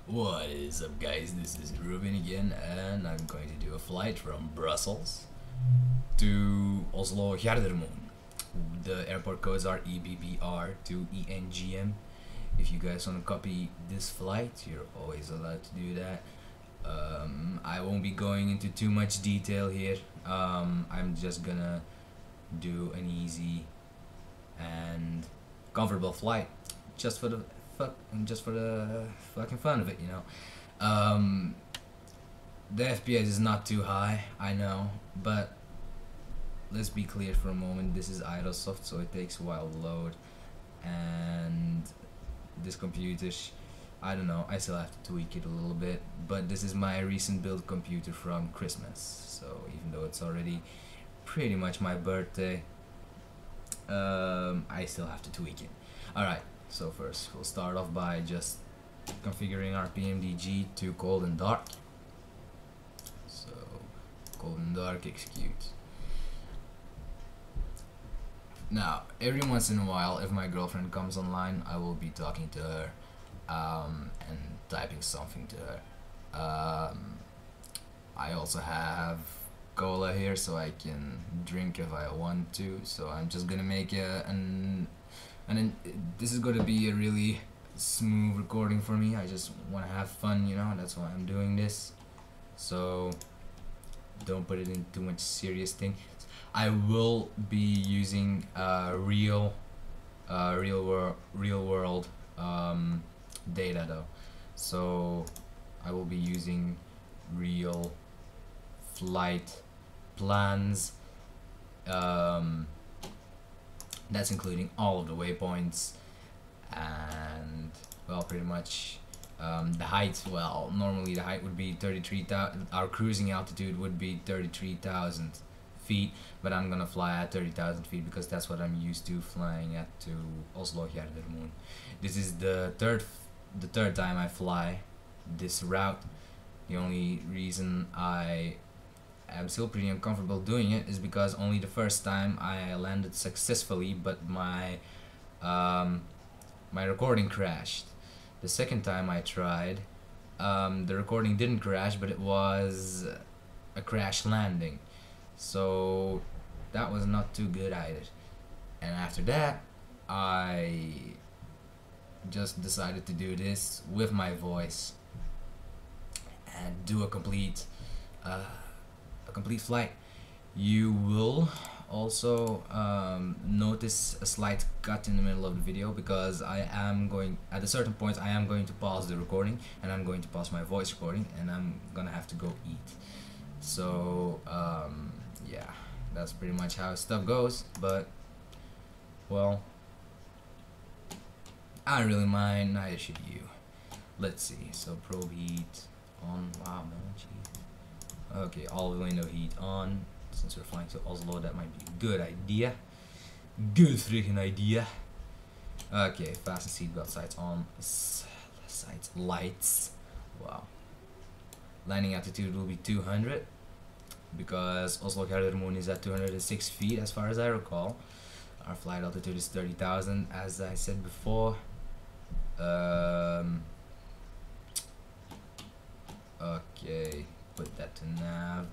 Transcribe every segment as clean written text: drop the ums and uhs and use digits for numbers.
What is up, guys? This is Ruben again, and I'm going to do a flight from Brussels to Oslo Gardermoen. The airport codes are EBBR to ENGM. If you guys want to copy this flight, you're always allowed to do that. I won't be going into too much detail here. I'm just gonna do an easy and comfortable flight, just for the fucking fun of it, you know. The FPS is not too high, I know, but let's be clear for a moment. This is idlesoft, so it takes a while to load, and this computer, I don't know, I still have to tweak it a little bit, but this is my recent build computer from Christmas, so even though it's already pretty much my birthday, I still have to tweak it. Alright, so first we'll start off by just configuring our PMDG to cold and dark. So cold and dark, execute. Now every once in a while, if my girlfriend comes online, I will be talking to her and typing something to her. I also have cola here, so I can drink if I want to, so I'm just gonna make this is going to be a really smooth recording for me. I just want to have fun, you know, that's why I'm doing this, so don't put it in too much serious thing. I will be using real world data though, so I will be using real flight plans. That's including all of the waypoints and, well, pretty much the height. Well, normally the height would be 33,000, our cruising altitude would be 33,000 feet, but I'm gonna fly at 30,000 feet because that's what I'm used to flying at to Oslo Gardermoen. This is the third time I fly this route. The only reason I'm still pretty uncomfortable doing it is because only the first time I landed successfully, but my recording crashed. The second time I tried, the recording didn't crash, but it was a crash landing, so that was not too good either. And after that, I just decided to do this with my voice and do a complete flight. You will also notice a slight cut in the middle of the video because I am going, at a certain point I am going to pause the recording, and I'm going to pause my voice recording, and I'm gonna have to go eat. So yeah, that's pretty much how stuff goes, but well, I don't really mind, neither should you. Let's see, so probe heat on. Wow, man, jeez. Okay, all the window heat on. Since we're flying to Oslo, that might be a good idea. Good freaking idea. Okay, fasten seatbelt sights on. Sights lights. Wow. Landing altitude will be 200 because Oslo Gardermoen is at 206 feet as far as I recall. Our flight altitude is 30,000 as I said before. Okay, put that to nav.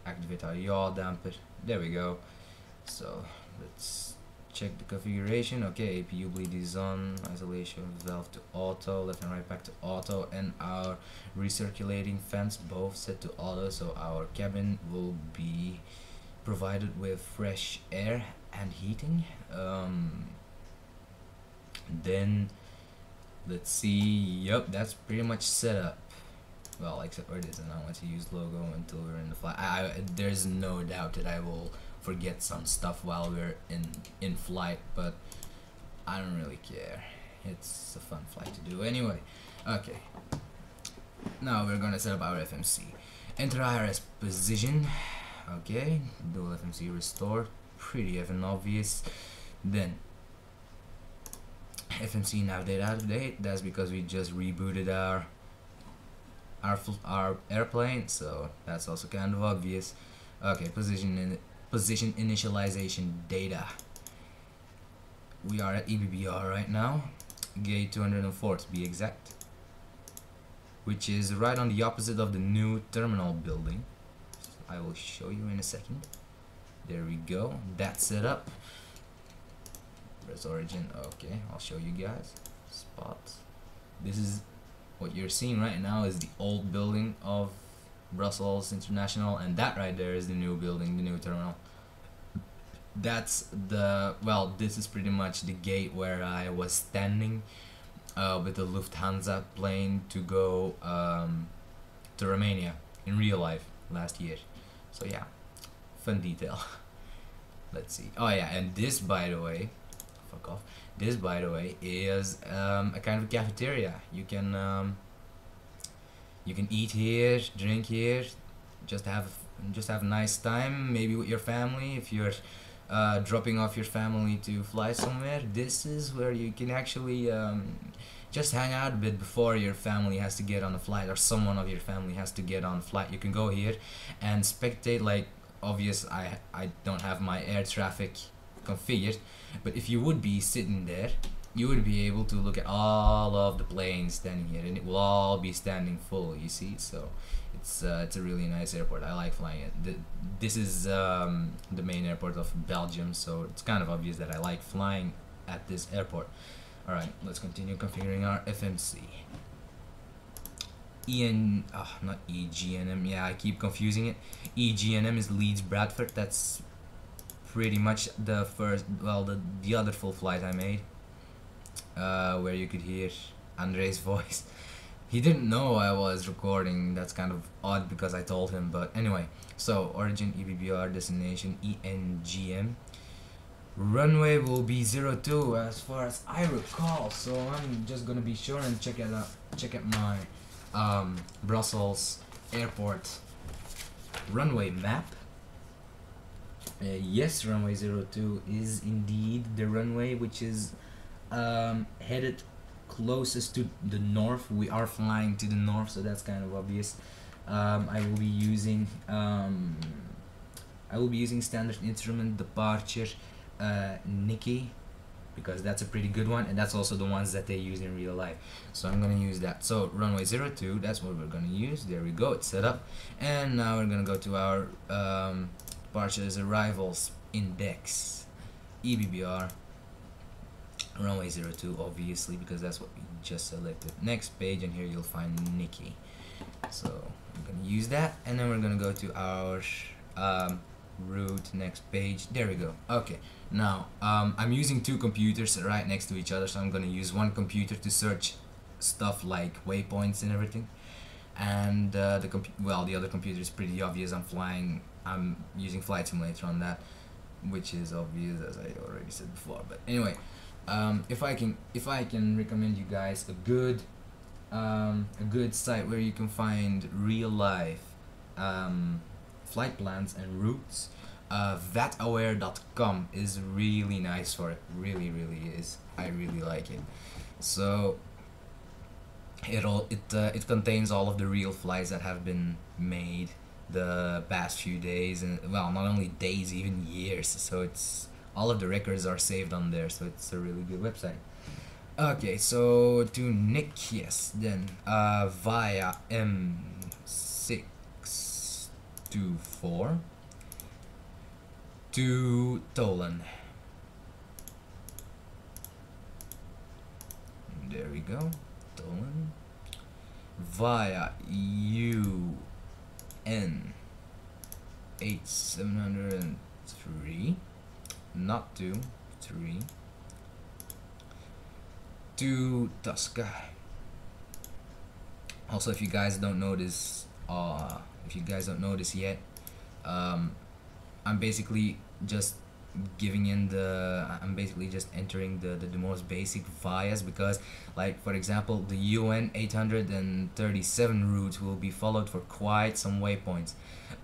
Activate our yaw damper. There we go. So let's check the configuration. Okay, APU bleed is on. Isolation valve to auto. Left and right back to auto. And our recirculating fans both set to auto. So our cabin will be provided with fresh air and heating. Then let's see. Yep, that's pretty much set up. Well, except for this, and I want to use logo until we're in the flight. There's no doubt that I will forget some stuff while we're in flight, but I don't really care. It's a fun flight to do anyway. Okay, now we're gonna set up our FMC. Enter IRS position. Okay, dual FMC restore. Pretty even obvious. Then FMC nav data out of date. That's because we just rebooted our airplane, so that's also kind of obvious. Okay, position initialization data. We are at EBBR right now. Gate 204 to be exact. which is right on the opposite of the new terminal building. I will show you in a second. There we go. That's set up. Where's origin? Okay, I'll show you guys. Spots. This is what you're seeing right now is the old building of Brussels International, and that right there is the new building, the new terminal. That's the, well, this is pretty much the gate where I was standing with the Lufthansa plane to go to Romania in real life last year. So yeah, fun detail. Let's see. Oh yeah, and this, by the way, fuck off. This, by the way, is a kind of cafeteria. You can eat here, drink here, just have a nice time, maybe with your family. If you're dropping off your family to fly somewhere, this is where you can actually just hang out a bit before your family has to get on a flight, or someone of your family has to get on a flight. You can go here and spectate. Like, obvious, I don't have my air traffic configured, but if you would be sitting there, you would be able to look at all of the planes standing here, and it will all be standing full, you see. So it's a really nice airport. I like flying it. This is the main airport of Belgium, so it's kind of obvious that I like flying at this airport. Alright, let's continue configuring our FMC. Not EGNM, yeah, I keep confusing it. EGNM is Leeds Bradford. That's pretty much the first, well, the other full flight I made, where you could hear Andre's voice. He didn't know I was recording. That's kind of odd because I told him, but anyway. So origin EBBR, destination ENGM. Runway will be 02 as far as I recall, so I'm just gonna be sure and check at my Brussels airport runway map. Yes, runway 02 is indeed the runway which is headed closest to the north. We are flying to the north, so that's kind of obvious. I will be using standard instrument departure Nikki, because that's a pretty good one, and that's also the ones that they use in real life, so I'm gonna use that. So runway 02, that's what we're gonna use. There we go, it's set up, and now we're gonna go to our departures arrivals index EBBR runway 02, obviously, because that's what we just selected. Next page, and here you'll find Nikki, so I'm gonna use that, and then we're gonna go to our route. Next page, there we go. Okay, now I'm using two computers right next to each other, so I'm gonna use one computer to search stuff like waypoints and everything, and the other computer is pretty obvious. I'm using Flight Simulator on that, which is obvious as I already said before. But anyway, if I can recommend you guys a good site where you can find real life flight plans and routes, thataware.com is really nice for it. Really is. I really like it. So it contains all of the real flights that have been made the past few days, and well, not only days, even years. So it's all of the records are saved on there, so it's a really good website. Okay, so to Nick, yes, then via M624 to Tolen. There we go, Tolen. Via UN 8703, not 2, 3, to Tosca. Also, if you guys don't notice, yet, I'm basically just entering the most basic vias, because, like, for example, the UN 837 route will be followed for quite some waypoints.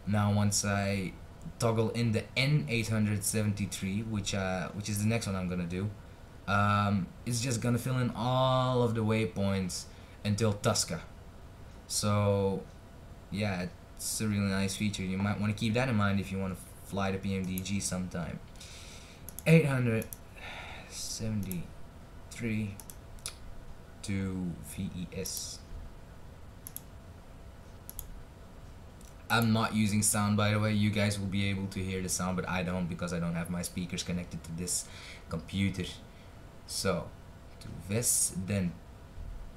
Now once I toggle in the N873, which is the next one I'm gonna do, it's just gonna fill in all of the waypoints until Tosca. So yeah, it's a really nice feature. You might want to keep that in mind if you want to fly to PMDG sometime. 873 to VES. I'm not using sound, by the way. You guys will be able to hear the sound, but I don't, because I don't have my speakers connected to this computer. So to this, then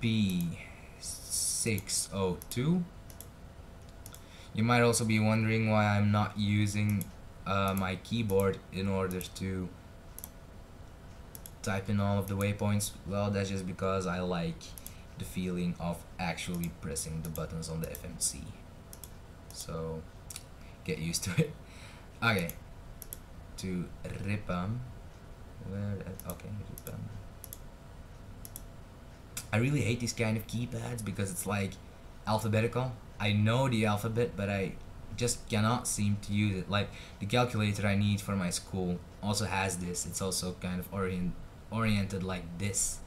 P602. You might also be wondering why I'm not using my keyboard in order to type in all of the waypoints. Well, that's just because I like the feeling of actually pressing the buttons on the FMC. So get used to it. Okay, to Ripam. Okay, Ripam. I really hate these kind of keypads because it's like alphabetical. I know the alphabet, but I just cannot seem to use it. Like the calculator I need for my school also has this. It's also kind of oriented like this.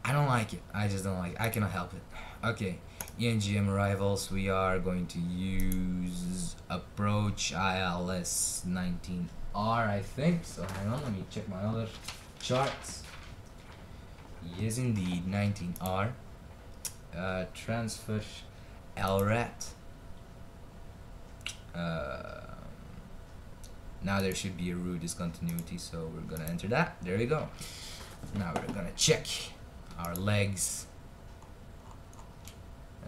I don't like it. I just don't like it. I cannot help it. Okay, ENGM arrivals. We are going to use approach ILS 19R, I think. So hang on, let me check my other charts. Yes, indeed, 19R. Transfer LRAT. Now there should be a route discontinuity, so we're gonna enter that. There we go. Now we're gonna check our legs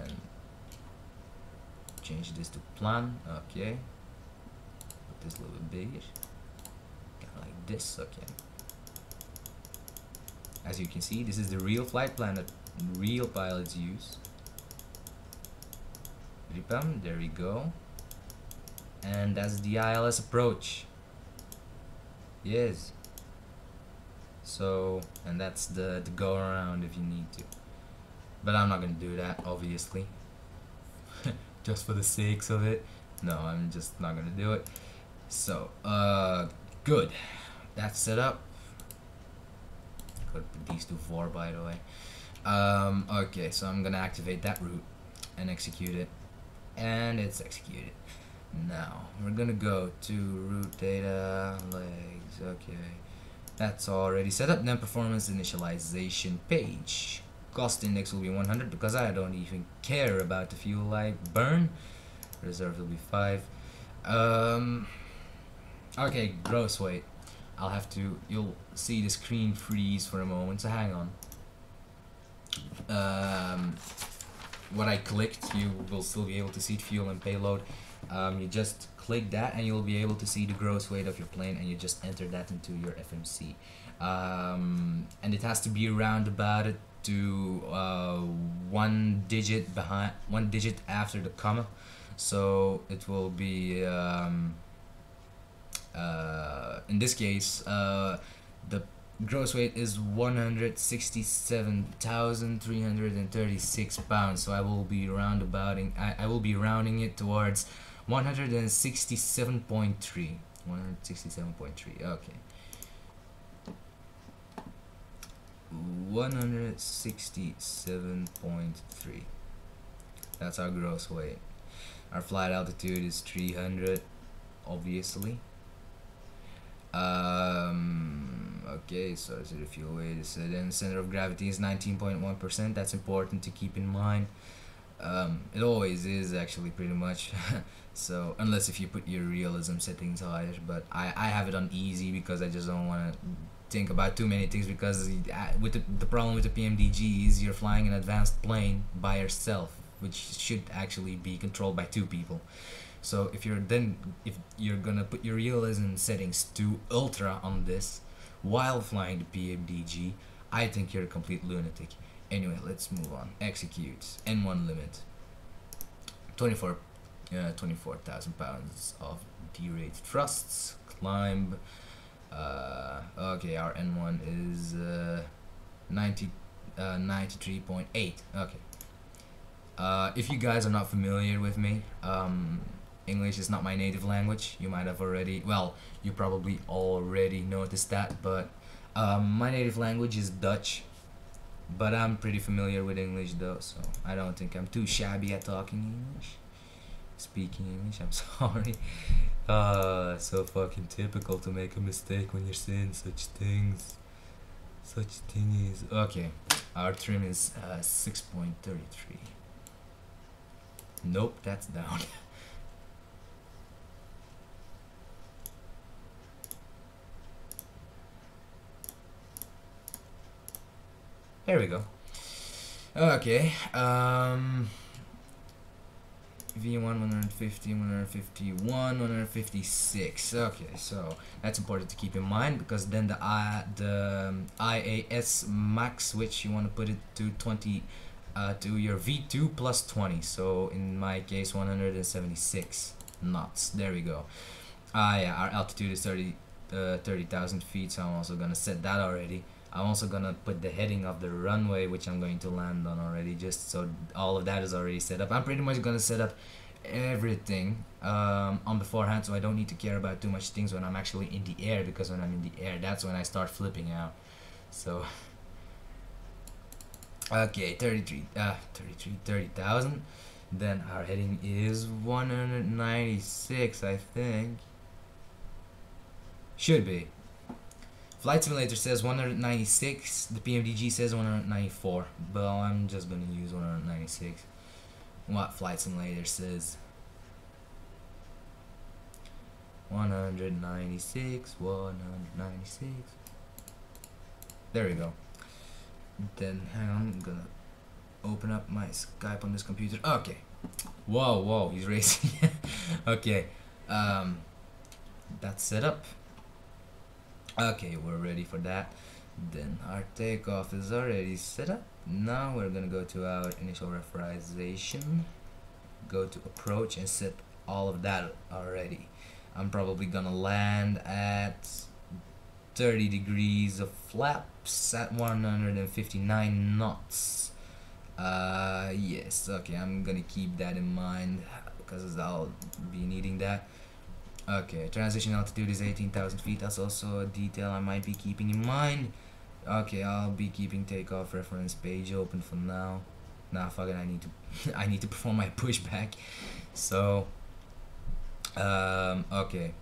and change this to plan. Okay, put this a little bit bigger, kind of like this. Okay, as you can see, this is the real flight plan that real pilots use. Ripam, there we go. And that's the ILS approach. Yes. So, and that's the go around if you need to. But I'm not gonna do that, obviously. Just for the sakes of it. No, I'm just not gonna do it. So, good. That's set up. Gotta put these to 4, by the way. Okay, so I'm gonna activate that route and execute it. And it's executed. Now we're gonna go to route data legs. Okay, that's already set up. Then performance initialization page. Cost index will be 100 because I don't even care about the fuel I burn. Reserve will be 5. Okay, gross weight. I'll have to. You'll see the screen freeze for a moment. So hang on. What I clicked, you will still be able to see fuel and payload. You just click that and you'll be able to see the gross weight of your plane, and you just enter that into your FMC. And it has to be around about it to 1 digit behind, 1 digit after the comma. So it will be in this case the gross weight is 167,336 pounds. So I will be I will be rounding it towards 167.3. 167.3. Okay. 167.3. That's our gross weight. Our flight altitude is 300, obviously. Okay, so the fuel weight is then center of gravity is 19.1%. That's important to keep in mind. It always is, actually, pretty much. So unless if you put your realism settings higher, but I have it on easy because I just don't want to think about too many things, because with the problem with the PMDG is you're flying an advanced plane by yourself, which should actually be controlled by 2 people. So if you're gonna put your realism settings to ultra on this while flying the PMDG, I think you're a complete lunatic. Anyway, let's move on. Execute. N1 limit. 24,000 pounds of derated thrusts. Climb. Okay, our N1 is 93.8. Okay. If you guys are not familiar with me, English is not my native language. You might have already, well, you probably already noticed that, but my native language is Dutch, but I'm pretty familiar with English though, so I don't think I'm too shabby at talking English, speaking English. I'm sorry. So fucking typical to make a mistake when you're saying such things. Such thingies. Okay, our trim is 6.33. Nope, that's down. There we go. Okay. V1 150, 151, 156. Okay, so that's important to keep in mind, because then the IAS max, which you want to put it to 20, to your V2 plus 20. So in my case, 176 knots. There we go. Yeah, our altitude is 30,000 feet, so I'm also gonna set that already. I'm also gonna put the heading of the runway, which I'm going to land on already, just so all of that is already set up. I'm pretty much gonna set up everything on beforehand, so I don't need to care about too much things when I'm actually in the air, because when I'm in the air, that's when I start flipping out. So okay, 30,000. Then our heading is 196, I think. Should be. Flight Simulator says 196, the PMDG says 194, but I'm just gonna use 196. What Flight Simulator says. 196, 196. There we go. Then hang on, I'm gonna open up my Skype on this computer. Okay. Whoa, he's racing. Okay. That's set up. Okay, we're ready for that. Then our takeoff is already set up. Now we're gonna go to our initial referencing, go to approach, and set all of that already. I'm probably gonna land at 30 degrees of flaps at 159 knots. Yes, okay, I'm gonna keep that in mind because I'll be needing that. Okay, transition altitude is 18,000 feet. That's also a detail I might be keeping in mind. Okay, I'll be keeping takeoff reference page open for now. Nah, fuck it, I need to I need to perform my pushback. So okay.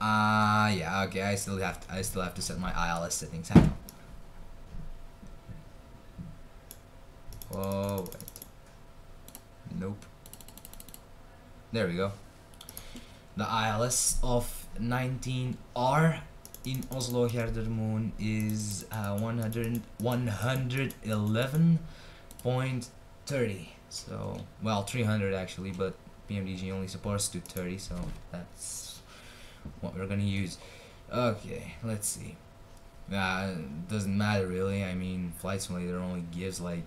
Yeah, okay, I still have to set my ILS settings. Hang on. Oh wait. Nope. There we go. The ILS of 19R in Oslo Gardermoen is 111.30. So, well, 300 actually, but PMDG only supports to 30, so that's what we're gonna use. Okay, let's see. Doesn't matter really. I mean, Flight Simulator only gives like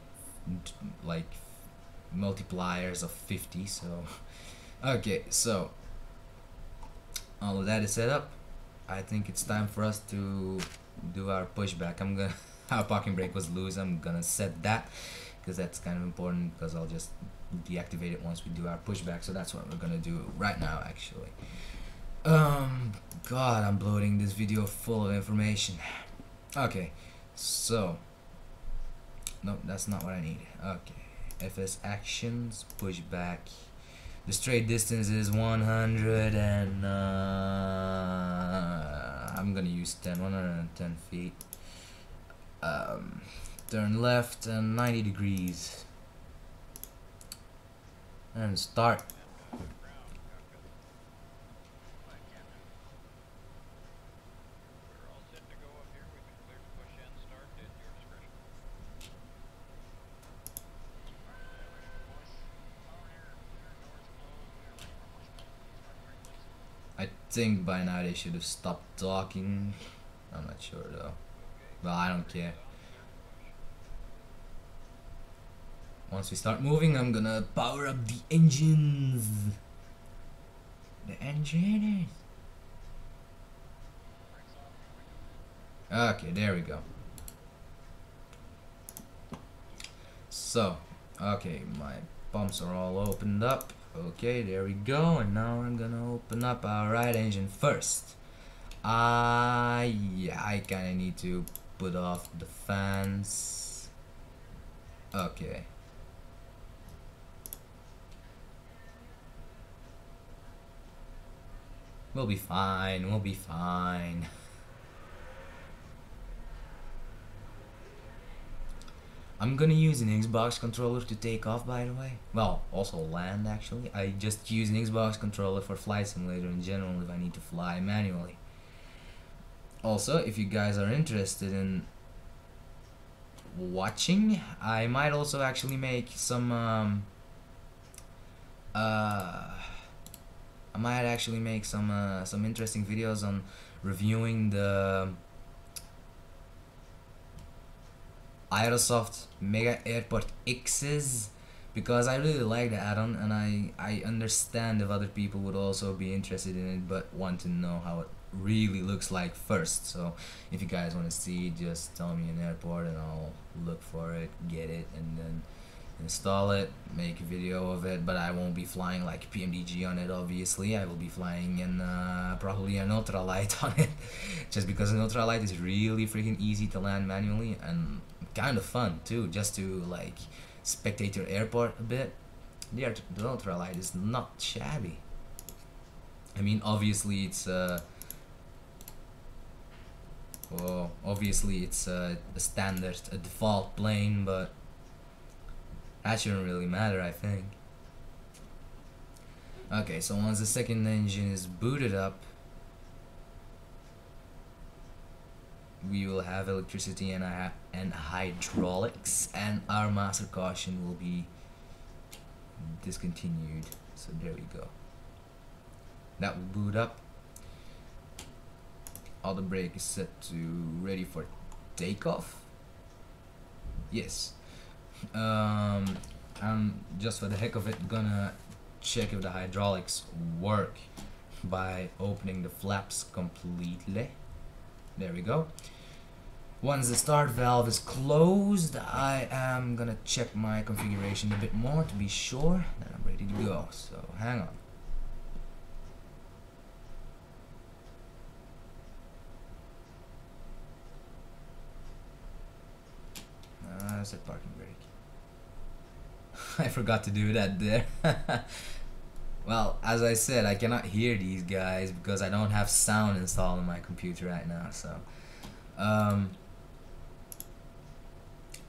multipliers of 50, so okay, so all of that is set up. I think it's time for us to do our pushback. Our parking brake was loose. I'm gonna set that because that's kind of important, because I'll just deactivate it once we do our pushback. So that's what we're gonna do right now actually. God, I'm bloating this video full of information. Okay, so nope, that's not what I need. Okay, FS actions, pushback. The straight distance is 100 and I'm gonna use 110 feet. Turn left and 90 degrees. And start. I think by now they should have stopped talking. I'm not sure though. Well, I don't care. Once we start moving, I'm gonna power up the engines. The engines. Okay, there we go. So, okay, my pumps are all opened up. Okay, there we go, and now I'm gonna open up our right engine first. Yeah, I kinda need to put off the fans. Okay. We'll be fine, we'll be fine. I'm gonna use an Xbox controller to take off, by the way. Well, also land actually. I just use an Xbox controller for Flight Simulator in general if I need to fly manually. Also, if you guys are interested in watching. I might also actually make some some interesting videos on reviewing the Aerosoft Mega Airport X's, because I really like the add-on, and I understand if other people would also be interested in it but want to know how it really looks like first. So if you guys want to see it, just tell me an airport and I'll look for it, get it, and then install it, make a video of it. But I won't be flying like PMDG on it, obviously. I will be flying in probably an ultralight on it, just because an ultralight is really freaking easy to land manually and kind of fun too, just to like spectate your airport a bit. The ultralight is not shabby. I mean, obviously it's a standard, a default plane, but that shouldn't really matter, I think. Okay, so once the second engine is booted up, we will have electricity and hydraulics, and our master caution will be discontinued. So there we go. That will boot up. All the brake is set to ready for takeoff. Yes. I'm just for the heck of it gonna check if the hydraulics work by opening the flaps completely. There we go. Once the start valve is closed, I am gonna check my configuration a bit more to be sure that I'm ready to go. So hang on. That's a parking brake. I forgot to do that there. Well, as I said, I cannot hear these guys because I don't have sound installed on my computer right now. So,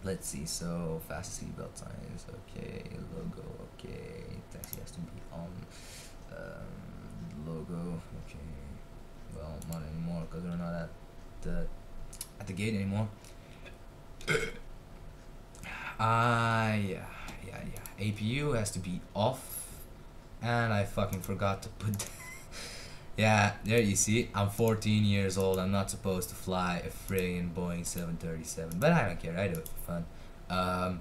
let's see. So, fast seatbelt signs, okay. Logo, okay. Taxi has to be on. Logo, okay. Well, not anymore because we're not at the gate anymore. Yeah. APU has to be off, and I fucking forgot to put. Yeah, there you see it. I'm 14 years old. I'm not supposed to fly a friggin' Boeing 737, but I don't care. I do it for fun.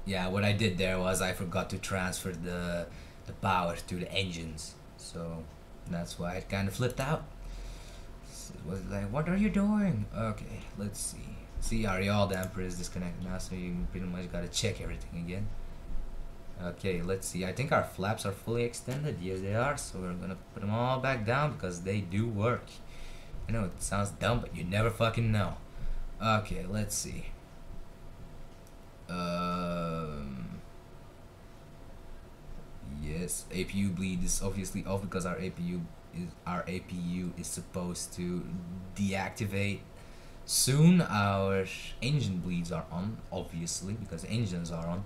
Yeah, what I did there was I forgot to transfer the power to the engines, so that's why it kind of flipped out. So it was like, what are you doing? Okay, let's see. See, our yaw damper is disconnected now, so you pretty much gotta check everything again. Okay, let's see. I think our flaps are fully extended. Yes, they are. So we're gonna put them all back down because they do work. I know it sounds dumb, but you never fucking know. Okay, let's see. Yes, APU bleed is obviously off because our APU is supposed to deactivate soon. Our engine bleeds are on, obviously, because the engines are on.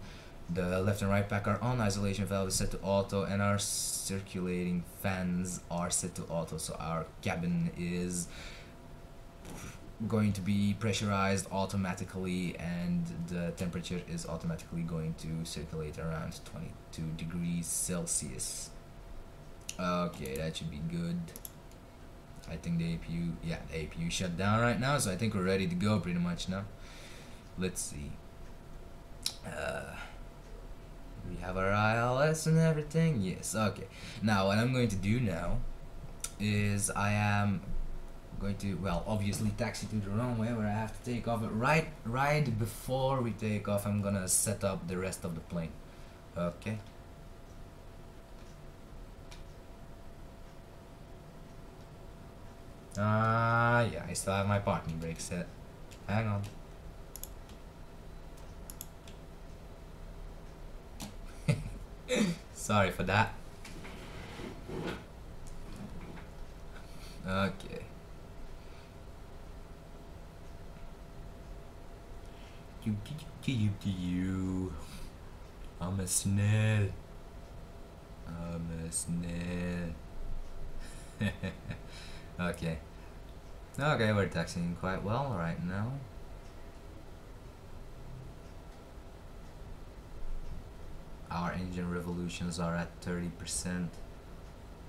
The left and right pack are on, isolation valve is set to auto, and our circulating fans are set to auto, so our cabin is going to be pressurized automatically, and the temperature is automatically going to circulate around 22 degrees Celsius. Okay, that should be good. I think the APU shut down right now, so I think we're ready to go pretty much now. Let's see. We have our ILS and everything. Yes, okay. Now what I'm going to do now is I am going to, well, obviously taxi to the runway where I have to take off. Right before we take off, I'm gonna set up the rest of the plane. Okay. Yeah, I still have my parking brake set. Hang on. Sorry for that. Okay. I'm a snail. I'm a snail. Okay. Okay, we're taxiing quite well right now. Our engine revolutions are at 30%,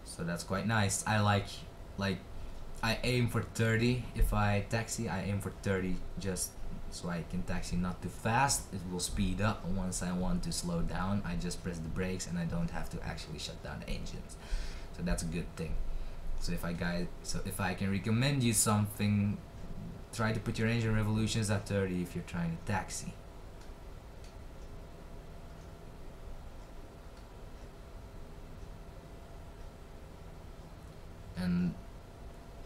so that's quite nice. I like I aim for 30 if I taxi. I aim for 30 just so I can taxi not too fast. It will speed up. Once I want to slow down, I just press the brakes and I don't have to actually shut down the engines. So that's a good thing. So if I can recommend you something, try to put your engine revolutions at 30 if you're trying to taxi. And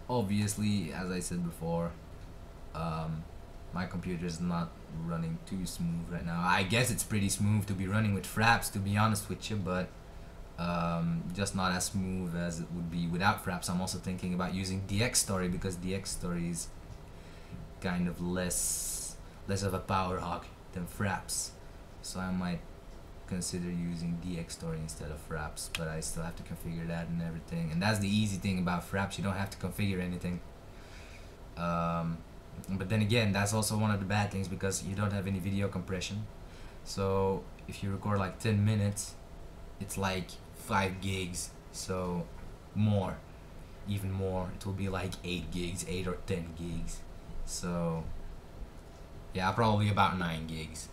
obviously, as I said before, my computer is not running too smooth right now. I guess it's pretty smooth to be running with fraps, to be honest with you, but just not as smooth as it would be without fraps. I'm also thinking about using DX Story because DX Story is kind of less of a power hog than fraps, so I might consider using DX Story instead of fraps, but I still have to configure that and everything, and that's the easy thing about fraps, you don't have to configure anything. But then again, that's also one of the bad things because you don't have any video compression. So if you record like 10 minutes, it's like 5 gigs, so more, even more, it will be like 8 gigs, 8 or 10 gigs. So yeah, probably about 9 gigs.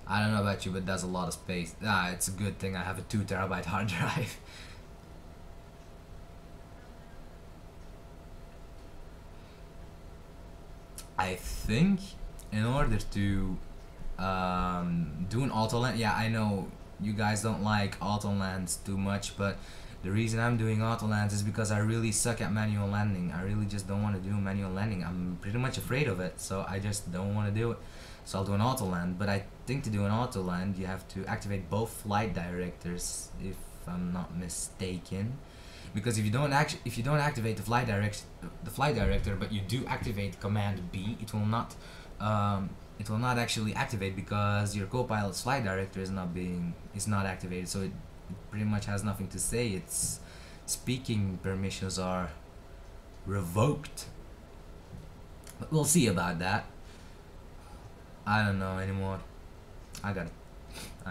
I don't know about you, but that's a lot of space. It's a good thing I have a 2 terabyte hard drive. I think in order to do an auto land, yeah, I know you guys don't like auto lands too much, but the reason I'm doing auto lands is because I really suck at manual landing. I really just don't want to do manual landing. I'm pretty much afraid of it, so I just don't want to do it. So I'll do an auto land, but I think to do an auto land you have to activate both flight directors, if I'm not mistaken. Because if you don't activate the flight director, but you do activate command B, it will not actually activate because your co-pilot's flight director is not activated. So it pretty much has nothing to say. Its speaking permissions are revoked. But we'll see about that. I don't know anymore. I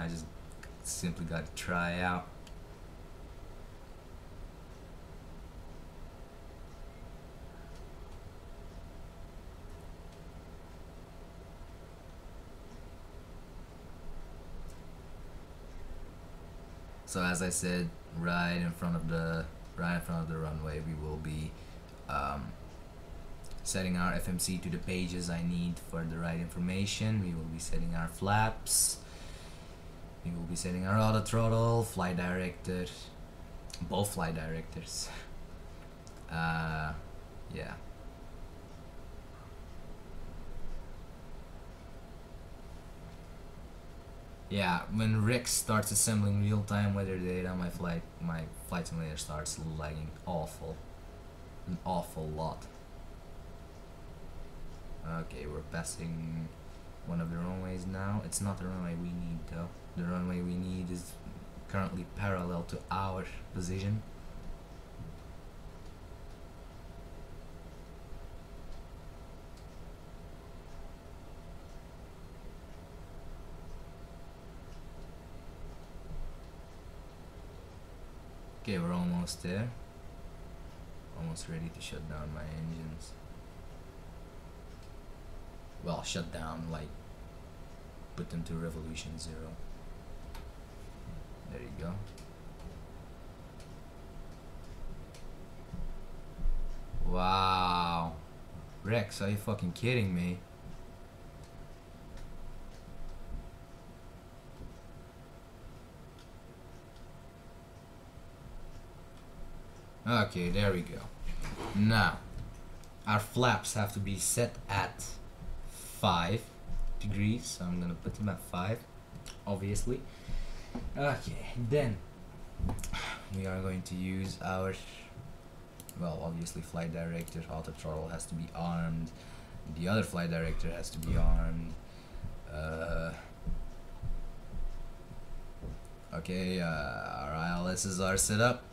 just simply got to try out. So as I said, right in front of the runway, we will be setting our FMC to the pages I need for the right information. We will be setting our flaps. We will be setting our auto throttle, flight director, both flight directors. Yeah. Yeah, when Rick starts assembling real-time weather data, my flight simulator starts lagging an awful lot. Okay, we're passing one of the runways now. It's not the runway we need though. The runway we need is currently parallel to our position. Okay, we're almost there. Almost ready to shut down my engines. Well, shut down, like put them to revolution 0. There you go. Wow. Rex, are you fucking kidding me? Okay, there we go. Now, our flaps have to be set at 5 degrees, so I'm gonna put them at 5, obviously. Okay, then we are going to use our, well, obviously flight director, auto throttle has to be armed, the other flight director has to be armed. Okay, our ILSs are set up.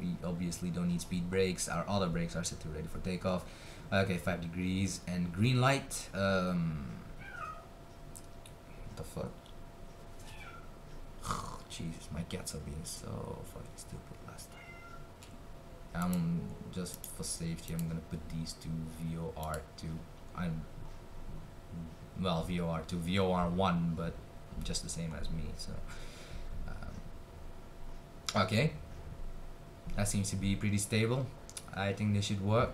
We obviously don't need speed brakes. Our other brakes are set to ready for takeoff. Okay, 5 degrees and green light. What the fuck? Jesus, my cats are being so fucking stupid last time. Just for safety, I'm gonna put these two VOR2. Well, VOR2, VOR1, but just the same as me. So, okay, that seems to be pretty stable. I think this should work.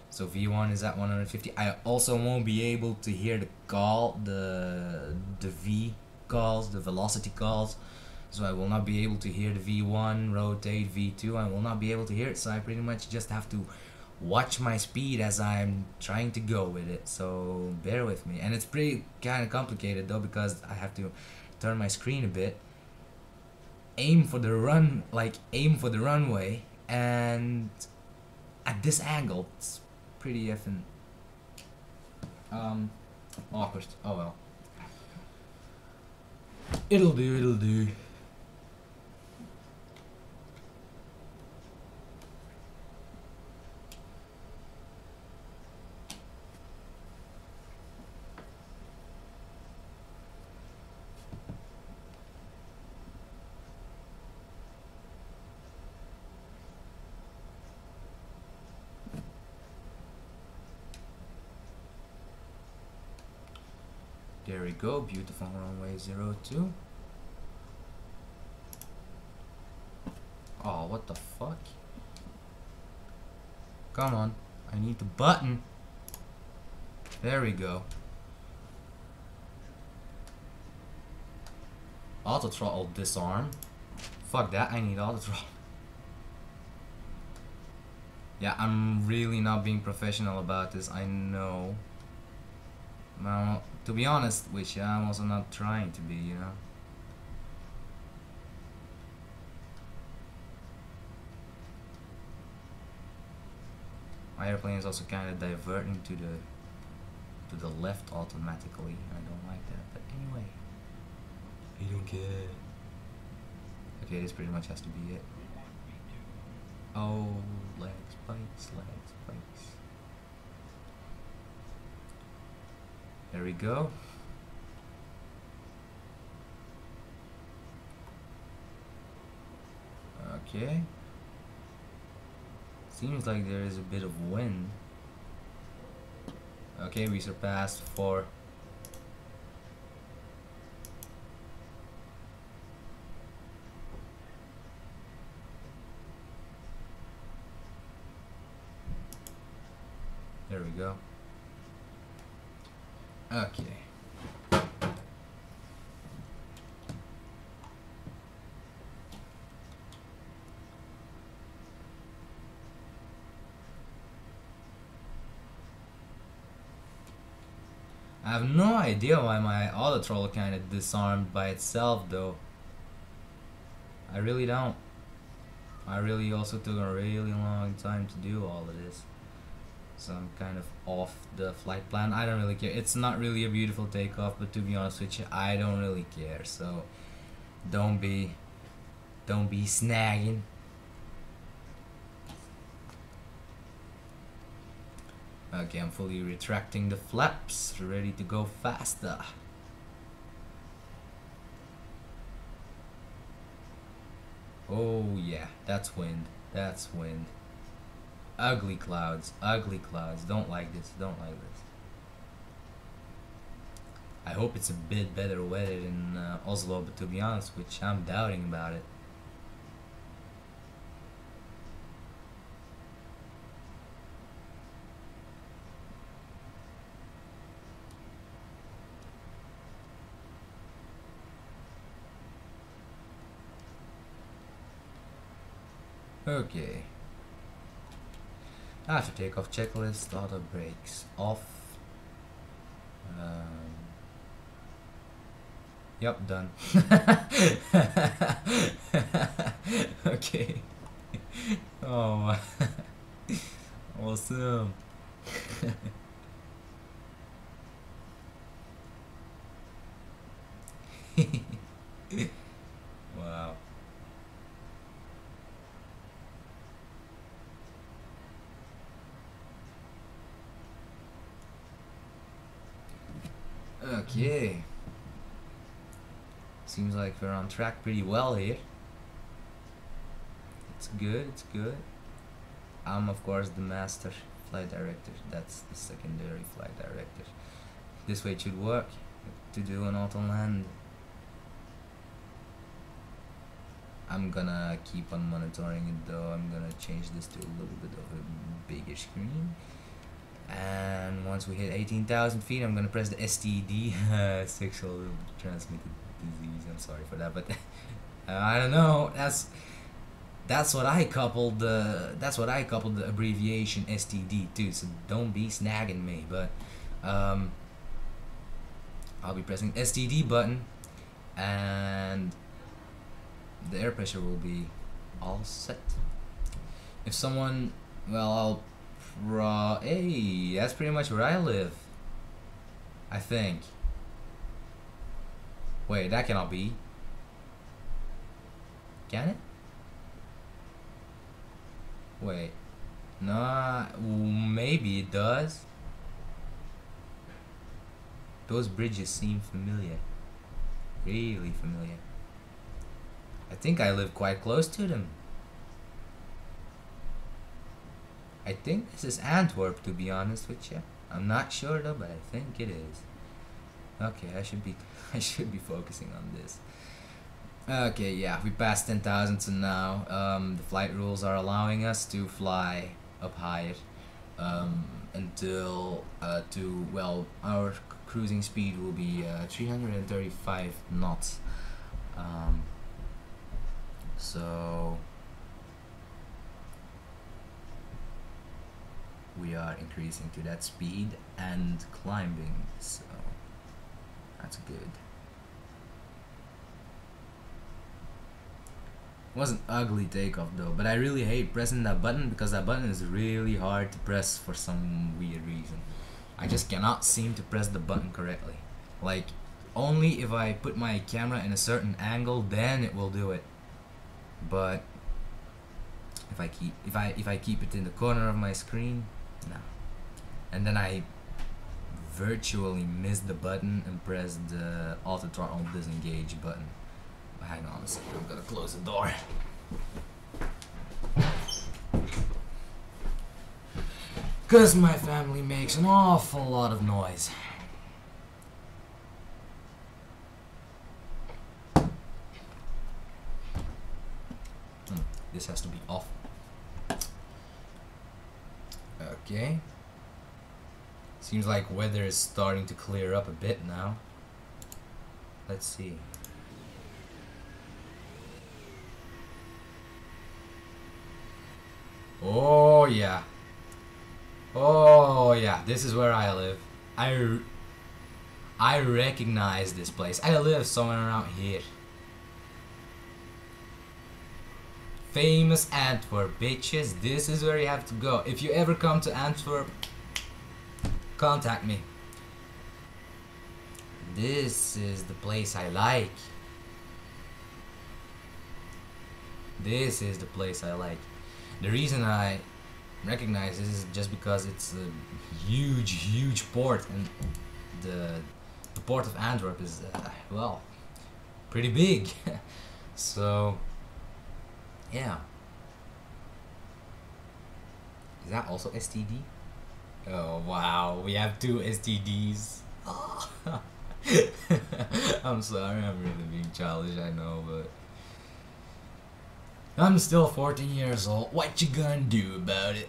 So V1 is at 150. I also won't be able to hear the call, the V calls, the velocity calls. So I will not be able to hear the V1, rotate, V2. I will not be able to hear it. So I pretty much just have to watch my speed as I'm trying to go with it. So bear with me. And it's pretty kind of complicated though, because I have to turn my screen a bit, aim for the runway, and at this angle it's pretty effing awkward. Oh well, it'll do. There we go, beautiful runway 02. Oh, what the fuck? Come on, I need the button. There we go. Auto throttle disarm. Fuck that, I need auto throttle. Yeah, I'm really not being professional about this, I know. Now, to be honest with you, I'm also not trying to be, you know. My airplane is also kind of diverting to the left automatically. I don't like that, but anyway, I don't care. Okay, this pretty much has to be it. Oh, legs, spikes. There we go. Okay. Seems like there is a bit of wind. Okay, we surpassed 4. There we go. Okay. I have no idea why my auto throttle kind of disarmed by itself though. I really don't. I really also took a really long time to do all of this. So I'm kind of off the flight plan. I don't really care. It's not really a beautiful takeoff, but to be honest with you, I don't really care. So don't be snagging. Okay, I'm fully retracting the flaps, ready to go faster. Oh yeah, that's wind. That's wind. Ugly clouds. Don't like this. I hope it's a bit better weather in Oslo, but to be honest with you, I'm doubting about it. Okay. After takeoff checklist, auto brakes off. Yep, done. Okay. Oh, awesome. Wow. Okay. Seems like we're on track pretty well here. It's good, it's good. I'm of course the master flight director. That's the secondary flight director. This way it should work to do an auto land. I'm gonna keep on monitoring it though. I'm gonna change this to a little bit of a bigger screen. And once we hit 18,000 feet, I'm gonna press the STD, sexual transmitted disease. I'm sorry for that, but I don't know. That's what I coupled the abbreviation STD to. So don't be snagging me. But I'll be pressing STD button, and the air pressure will be all set. If someone, well, hey, that's pretty much where I live, I think. Wait, that cannot be. Can it? Wait. Nah, maybe it does. Those bridges seem familiar. Really familiar. I think I live quite close to them. I think this is Antwerp, to be honest with you. I'm not sure though, but I think it is. Okay, I should be focusing on this. Okay, yeah, we passed 10,000, so now the flight rules are allowing us to fly up higher until our cruising speed will be 335 knots. So we are increasing to that speed and climbing, so that's good. It wasn't ugly takeoff though, but I really hate pressing that button because that button is really hard to press for some weird reason. I just cannot seem to press the button correctly. Like, only if I put my camera in a certain angle, then it will do it. But if I keep it in the corner of my screen, no. And then I virtually miss the button and press the auto throttle disengage button. Hang on a second, I'm gonna close the door. Cause my family makes an awful lot of noise. This has to be off. Okay. Seems like weather is starting to clear up a bit now. Let's see. Oh yeah. Oh yeah, this is where I live. I recognize this place. I live somewhere around here. Famous Antwerp, bitches. This is where you have to go. If you ever come to Antwerp, contact me. This is the place I like. This is the place I like. The reason I recognize this is just because it's a huge port, and the port of Antwerp is well, pretty big. So yeah. Is that also STD? Oh wow, we have two STDs. Oh. I'm sorry, I'm really being childish, I know, but I'm still 14 years old. What you gonna do about it?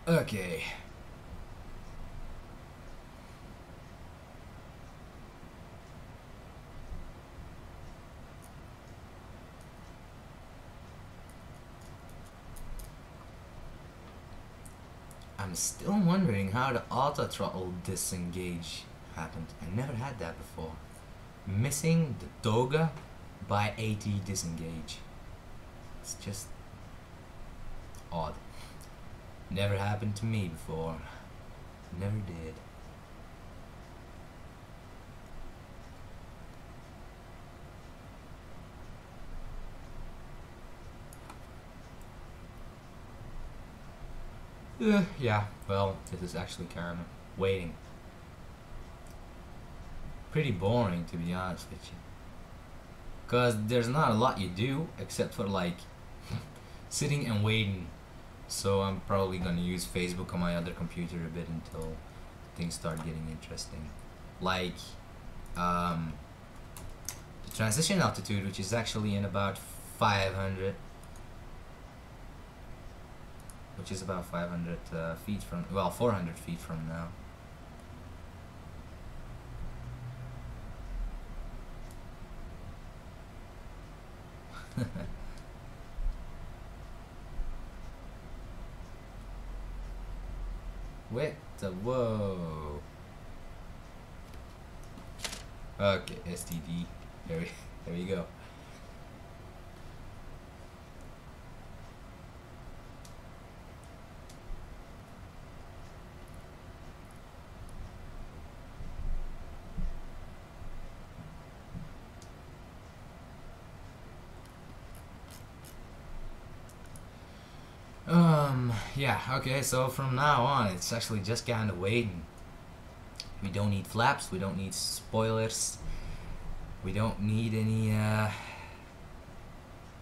Okay. I'm still wondering how the auto throttle disengage happened. I never had that before. Missing the toga by AT disengage. It's just odd. Never happened to me before. Never did. Yeah, well, this is actually kind of waiting. Pretty boring, to be honest with you. Because there's not a lot you do except for like sitting and waiting. So I'm probably gonna use Facebook on my other computer a bit until things start getting interesting. Like the transition altitude, which is actually in about 500, which is about 500 feet from, well, 400 feet from now. What the whoa? Okay, STD. There we go. Yeah, okay, so from now on, it's actually just kind of waiting. We don't need flaps, we don't need spoilers, we don't need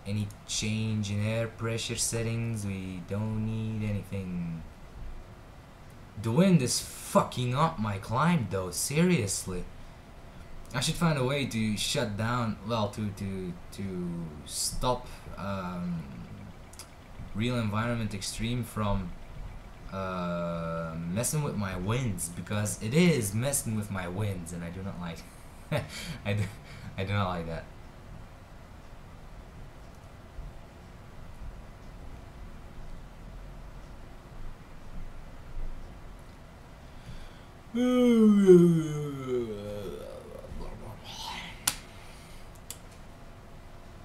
any change in air pressure settings, we don't need anything. The wind is fucking up my climb though, seriously. I should find a way to shut down, well, to stop Real Environment Extreme from messing with my winds, because it is messing with my winds and I do not like I do not like that.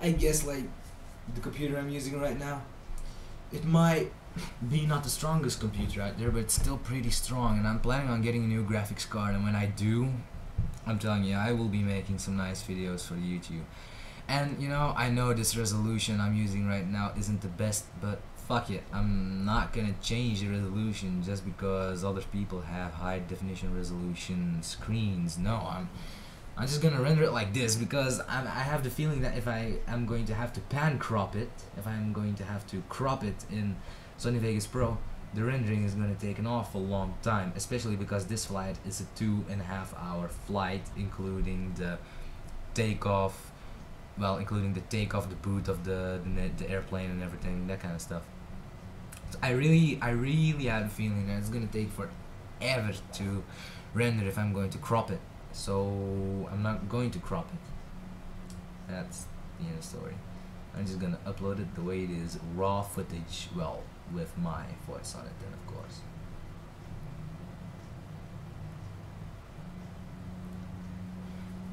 I guess like the computer I'm using right now, it might be not the strongest computer out there, but it's still pretty strong, and I'm planning on getting a new graphics card, and when I do, I'm telling you, I will be making some nice videos for YouTube. And you know, I know this resolution I'm using right now isn't the best, but fuck it, I'm not gonna change the resolution just because other people have high definition resolution screens. No, I'm just gonna render it like this because I have the feeling that if I am going to have to pan crop it, if I'm going to have to crop it in Sony Vegas Pro, the rendering is going to take an awful long time, especially because this flight is a 2.5-hour flight, including the takeoff, well, including the takeoff, the boot of the airplane and everything, that kind of stuff. So I really have a feeling that it's going to take forever to render if I'm going to crop it. So I'm not going to crop it. That's the end of the story. I'm just gonna upload it the way it is, raw footage, well, with my voice on it then, of course.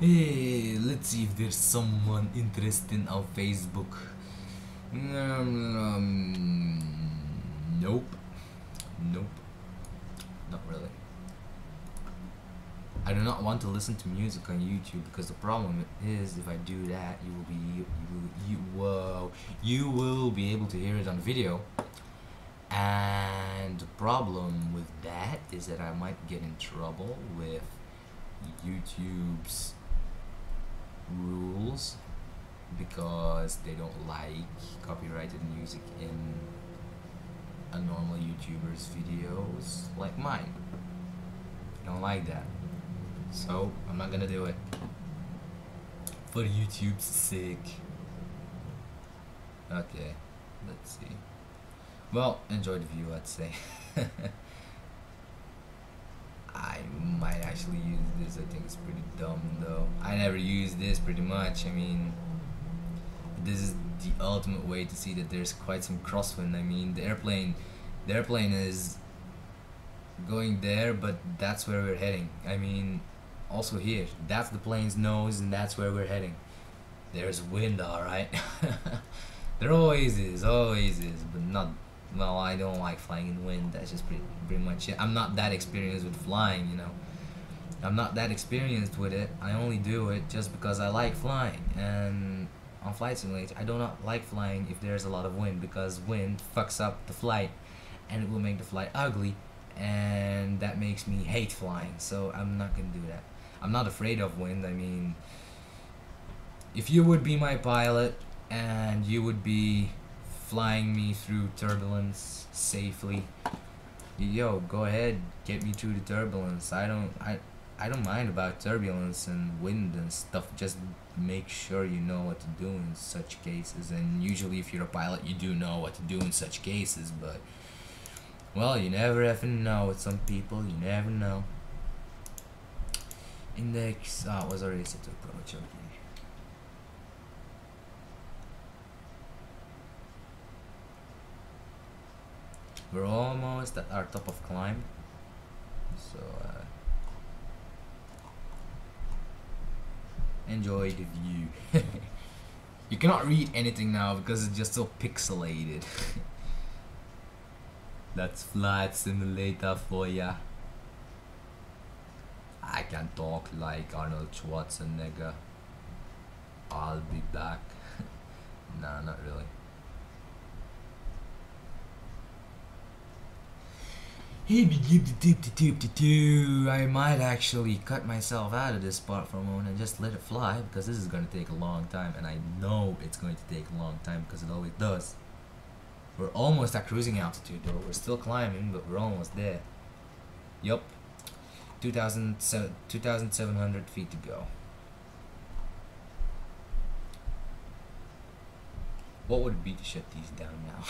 Hey, let's see if there's someone interested on Facebook. Nope. Not really. I do not want to listen to music on YouTube because the problem is if I do that, you will be able to hear it on video, and the problem with that is that I might get in trouble with YouTube's rules because they don't like copyrighted music in a normal YouTuber's videos like mine. They don't like that. So I'm not gonna do it for YouTube's sake. Okay, let's see. Well, enjoy the view, I'd say. I might actually use this. I think it's pretty dumb though. I never use this pretty much. I mean, this is the ultimate way to see that there's quite some crosswind. I mean, the airplane is going there, but that's where we're heading. I mean, also here, that's the plane's nose and that's where we're heading. There's wind, alright. There always is, but not, well, I don't like flying in wind. That's just pretty much it. I'm not that experienced with flying, you know. I'm not that experienced with it. I only do it just because I like flying. And on Flight Simulator, I do not like flying if there's a lot of wind, because wind fucks up the flight. and it will make the flight ugly, and that makes me hate flying. So I'm not gonna do that. I'm not afraid of wind. I mean, if you would be my pilot and you would be flying me through turbulence safely, yo, go ahead, get me through the turbulence. I don't mind about turbulence and wind and stuff. Just make sure you know what to do in such cases. And usually if you're a pilot, you do know what to do in such cases, but well, you never ever know with some people. You never know. Index was already set to approach. Okay. We're almost at our top of climb, so enjoy the view. You cannot read anything now because it's just so pixelated. That's Flight Simulator for ya. I can talk like Arnold Schwarzenegger. I'll be back. Nah, not really. I might actually cut myself out of this spot for a moment and just let it fly, because this is going to take a long time, and I know it's going to take a long time because it always does. We're almost at cruising altitude though. We're still climbing, but we're almost there. Yup. 2,700 feet to go. What would it be to shut these down now?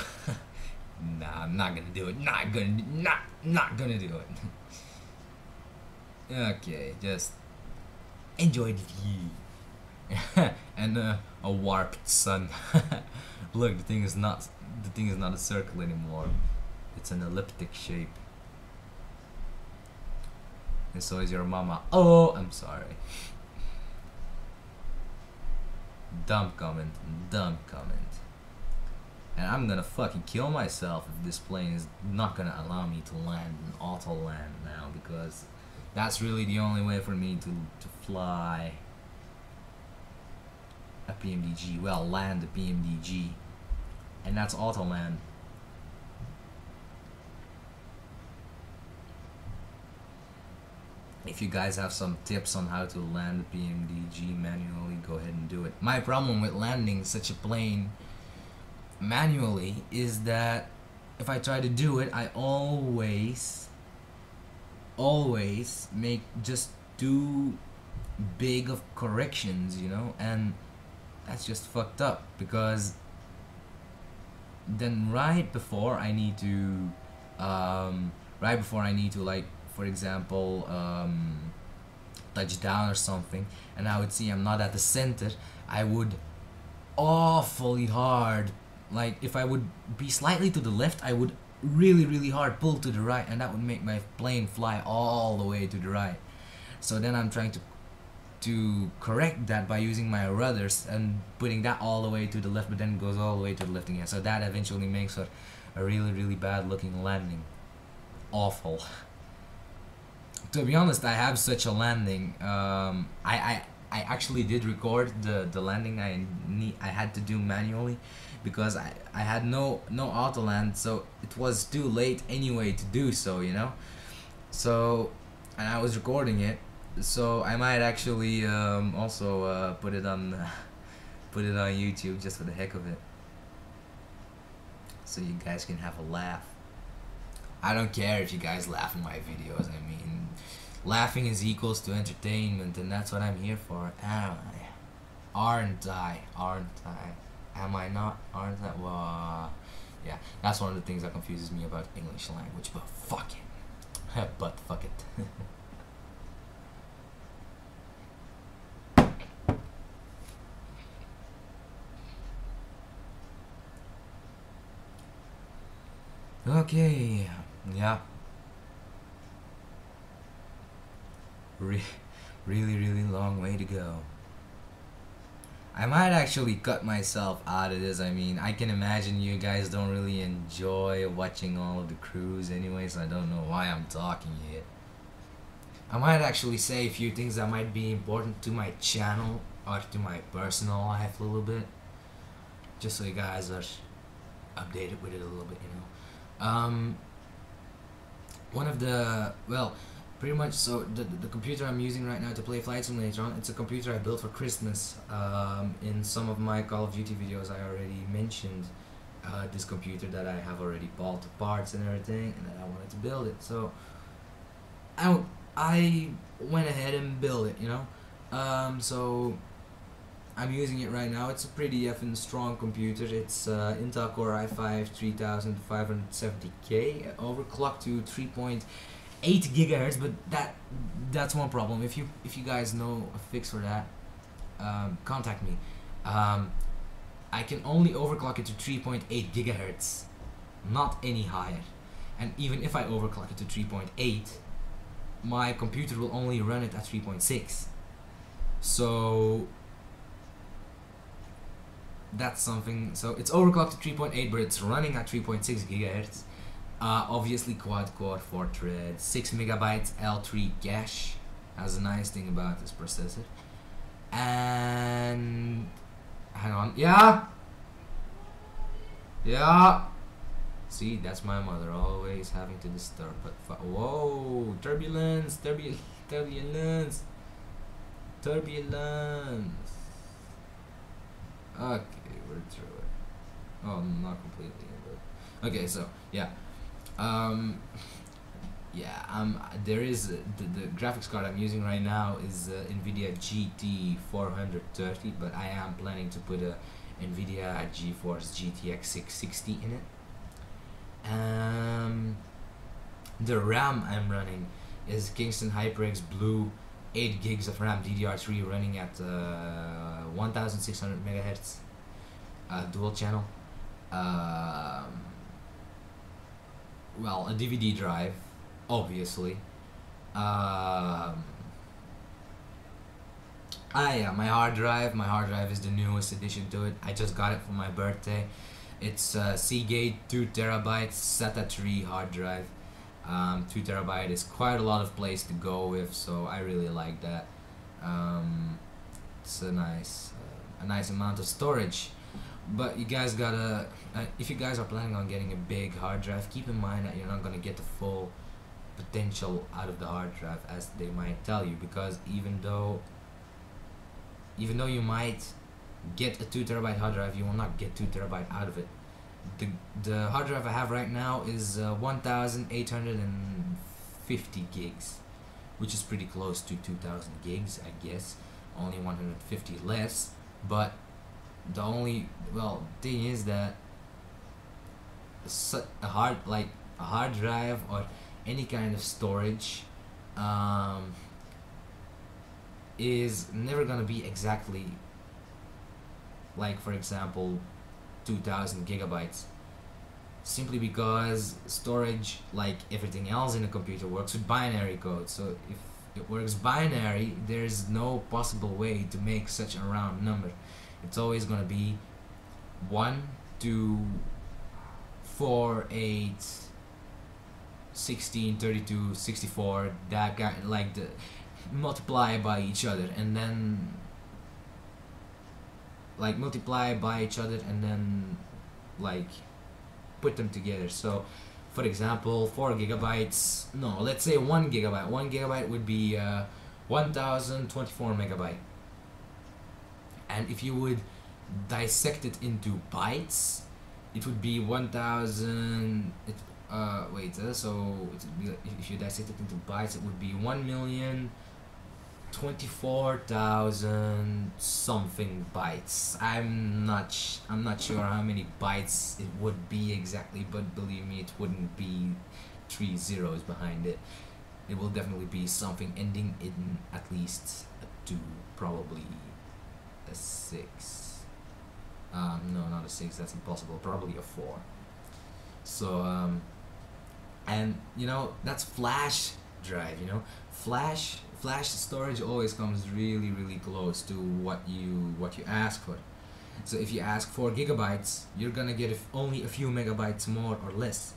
Nah, I'm not gonna do it. Not gonna do it. Okay, just enjoy the view. And a warped sun. Look, the thing is not a circle anymore. It's an elliptic shape. And so is your mama. Oh, I'm sorry. Dumb comment. Dumb comment. And I'm gonna fucking kill myself if this plane is not gonna allow me to land an auto land now, because that's really the only way for me to fly a PMDG. Well, land a PMDG. And that's auto land. If you guys have some tips on how to land a PMDG manually, go ahead and do it. My problem with landing such a plane manually is that if I try to do it, I always make just too big of corrections, you know, and that's just fucked up, because then right before I need to like, for example, touch down or something, and I would see I'm not at the center, I would awfully hard, like if I would be slightly to the left, I would really hard pull to the right, and that would make my plane fly all the way to the right. So then I'm trying to correct that by using my rudders and putting that all the way to the left, but then it goes all the way to the left again. So that eventually makes a really bad looking landing. Awful. To be honest, I have such a landing. I actually did record the landing I had to do manually, because I had no auto land, so it was too late anyway to do so, you know. So, and I was recording it, so I might actually also put it on YouTube just for the heck of it, so you guys can have a laugh. I don't care if you guys laugh in my videos. I mean, laughing is equals to entertainment, and that's what I'm here for. Aren't I? Am I not? Aren't I? Well, yeah, that's one of the things that confuses me about English language, but fuck it. But fuck it. Okay, yeah. Really long way to go. I might actually cut myself out of this. I mean, I can imagine you guys don't really enjoy watching all of the crews anyway, so I don't know why I'm talking here. I might actually say a few things that might be important to my channel or to my personal life a little bit, just so you guys are updated with it a little bit, you know. one of the, well, pretty much, so the computer I'm using right now to play Flight Simulator on, it's a computer I built for Christmas. In some of my Call of Duty videos I already mentioned this computer that I have already bought the parts and everything, and that I wanted to build it. So I went ahead and built it, you know. So I'm using it right now. It's a pretty effing strong computer. It's Intel Core i5 3570K, overclocked to 3.8 gigahertz. But that's one problem. If you guys know a fix for that, contact me. I can only overclock it to 3.8 gigahertz, not any higher. And even if I overclock it to 3.8, my computer will only run it at 3.6. So that's something. So it's overclocked to 3.8, but it's running at 3.6 gigahertz. Obviously quad core, 4 threads, 6 megabytes L3 cache. That's a nice thing about this processor. And hang on, yeah. See, that's my mother always having to disturb. But whoa, turbulence. Okay, we're through it. Oh, not completely, but okay. So yeah, there is the graphics card I'm using right now is NVIDIA GT 430, but I am planning to put a NVIDIA GeForce GTX 660 in it. The RAM I'm running is Kingston HyperX Blue, 8 gigs of RAM, DDR3, running at 1600 megahertz, dual channel. Well, a DVD drive, obviously. Yeah, my hard drive is the newest addition to it. I just got it for my birthday. It's Seagate 2 terabytes SATA 3 hard drive. 2 terabyte is quite a lot of place to go with, so I really like that. It's a nice amount of storage. But you guys gotta, if you guys are planning on getting a big hard drive, keep in mind that you're not gonna get the full potential out of the hard drive, as they might tell you, because even though you might get a 2 terabyte hard drive, you will not get 2 terabyte out of it. The hard drive I have right now is 1850 gigs, which is pretty close to 2000 gigs, I guess. Only 150 less, but the only thing is that a hard drive or any kind of storage is never gonna be exactly like, for example, 2000 gigabytes, simply because storage, like everything else in a computer, works with binary code. So if it works binary, there's no possible way to make such a round number. It's always gonna be 1, 2, 4, 8, 16, 32, 64, that guy, like the multiply by each other, and then put them together. So for example, 4 gigabytes, no, let's say 1 gigabyte. 1 gigabyte would be 1024 megabyte. And if you would dissect it into bytes, it would be 1000. So if you dissect it into bytes, it would be 1,024,000 something bytes. I'm not sure how many bytes it would be exactly, but believe me, it wouldn't be 3 zeros behind it. It will definitely be something ending in at least a 2, probably a 6. No, not a 6, that's impossible. Probably a 4. So and you know, that's flash drive. You know, flash storage always comes really close to what you ask for. So if you ask 4 gigabytes, you're gonna get only a few megabytes more or less.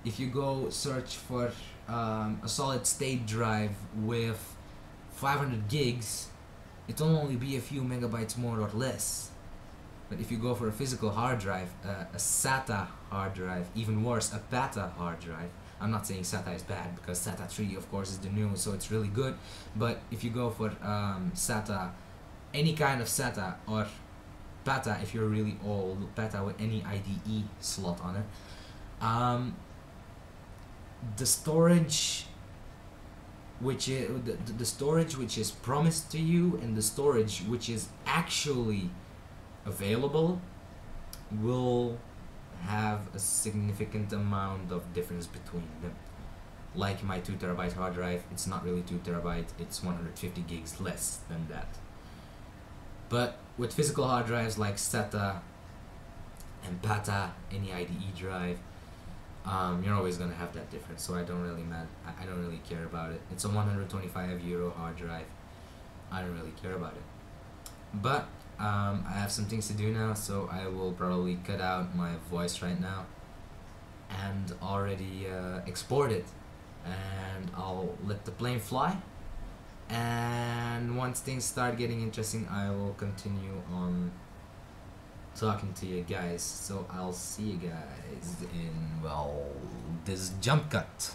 If you go search for a solid state drive with 500 gigs, it will only be a few megabytes more or less. But if you go for a physical hard drive, a SATA hard drive, even worse, a PATA hard drive, I'm not saying SATA is bad, because SATA 3 of course is the new, so it's really good. But if you go for SATA, any kind of SATA, or PATA if you're really old, PATA with any IDE slot on it, the storage which is the storage which is promised to you and the storage which is actually available will have a significant amount of difference between them. Like my 2TB hard drive, it's not really 2TB, it's 150 gigs less than that. But with physical hard drives like SATA and PATA, any IDE drive, you're always gonna have that difference. So I don't really care about it. It's a €125 hard drive. I don't really care about it. But I have some things to do now, so I will probably cut out my voice right now and already export it, and I'll let the plane fly. And once things start getting interesting, I will continue on talking to you guys. So I'll see you guys in, well, this jump cut.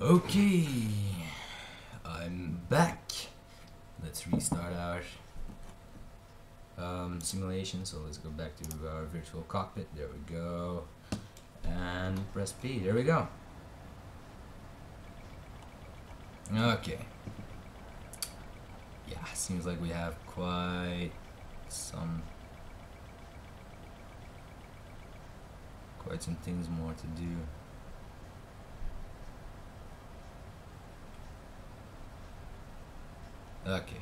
Okay, I'm back. Let's restart our simulation. So let's go back to our virtual cockpit. There we go. And press P. There we go. Okay. Yeah, seems like we have quite some things more to do. Okay.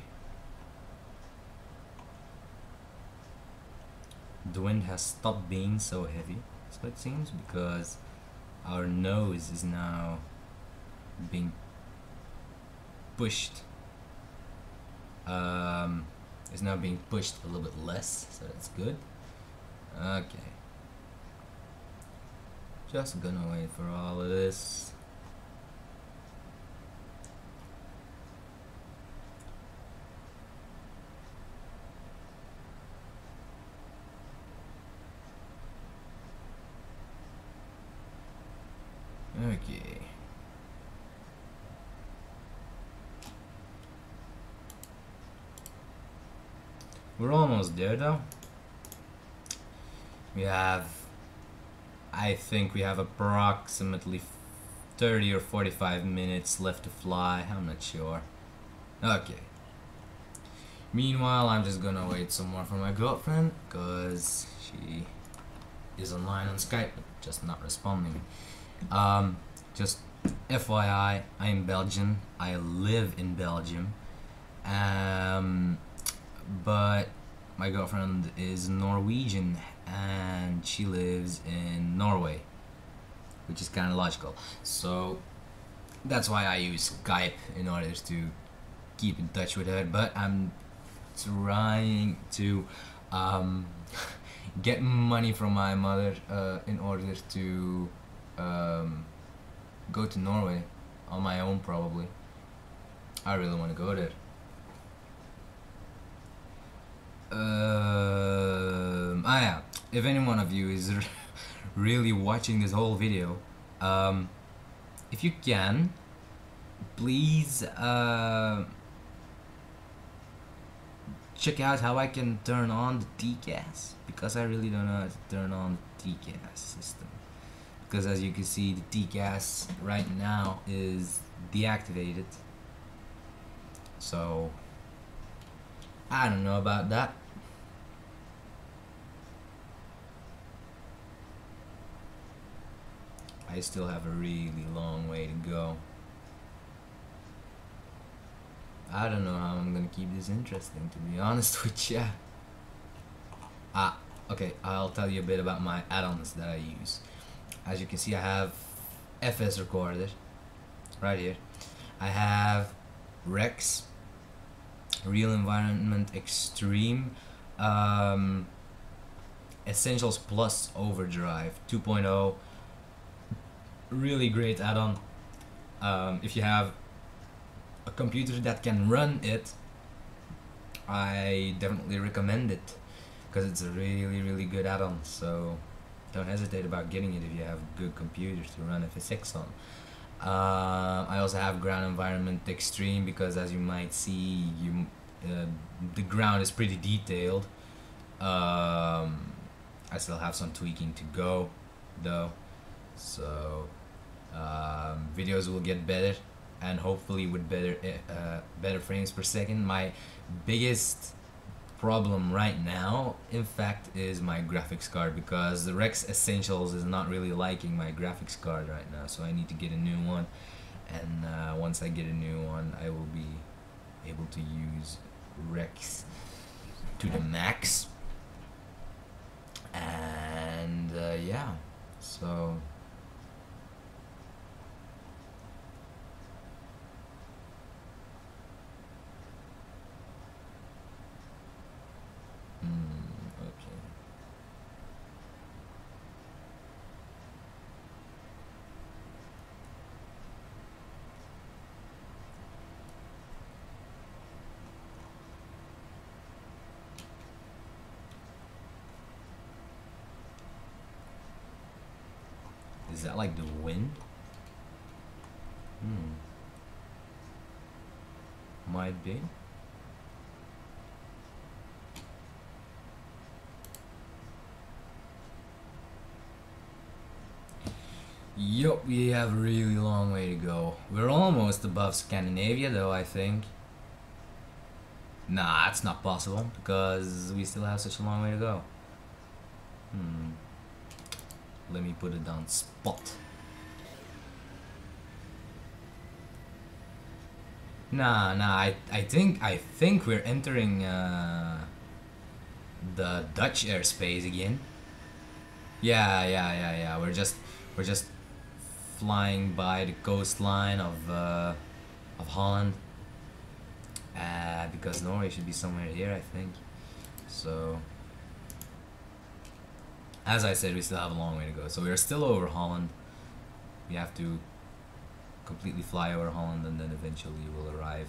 The wind has stopped being so heavy, so it seems, because our nose is now being pushed. Is now being pushed a little bit less, so that's good. Okay. Just gonna wait for all of this. Okay. We're almost there though. I think we have approximately 30 or 45 minutes left to fly. I'm not sure. Okay. Meanwhile, I'm just gonna wait some more for my girlfriend, because she is online on Skype, but just not responding. Just FYI, I'm Belgian. I live in Belgium. But my girlfriend is Norwegian and she lives in Norway, which is kind of logical. So that's why I use Skype in order to keep in touch with her. But I'm trying to get money from my mother in order to go to Norway on my own, probably. I really want to go there. Yeah, if any one of you is really watching this whole video, if you can, please check out how I can turn on the TCAS, because I really don't know how to turn on the TCAS system. Because as you can see, the TCAS right now is deactivated. So I don't know about that. I still have a really long way to go. I don't know how I'm gonna keep this interesting, to be honest with you. Okay, I'll tell you a bit about my add-ons that I use. As you can see, I have FS Recorder right here. I have Rex, Real Environment Extreme, Essentials Plus Overdrive 2.0. Really great add-on. If you have a computer that can run it, I definitely recommend it, because it's a really good add-on. So don't hesitate about getting it if you have a good computer to run FSX on. I also have Ground Environment Extreme, because as you might see, the ground is pretty detailed. I still have some tweaking to go though, so videos will get better, and hopefully with better frames per second. My biggest problem right now, in fact, is my graphics card, because the Rex Essentials is not really liking my graphics card right now, so I need to get a new one. And once I get a new one, I will be able to use Rex to the max. And yeah, so okay. Is that like the wind? Hmm. Might be. Yup, we have a really long way to go. We're almost above Scandinavia though, I think. Nah, it's not possible because we still have such a long way to go. Let me put it down spot. Nah, I think we're entering the Dutch airspace again. Yeah. We're just flying by the coastline of Holland. Because Norway should be somewhere here, I think. So, as I said, we still have a long way to go. So we're still over Holland. We have to completely fly over Holland, and then eventually we'll arrive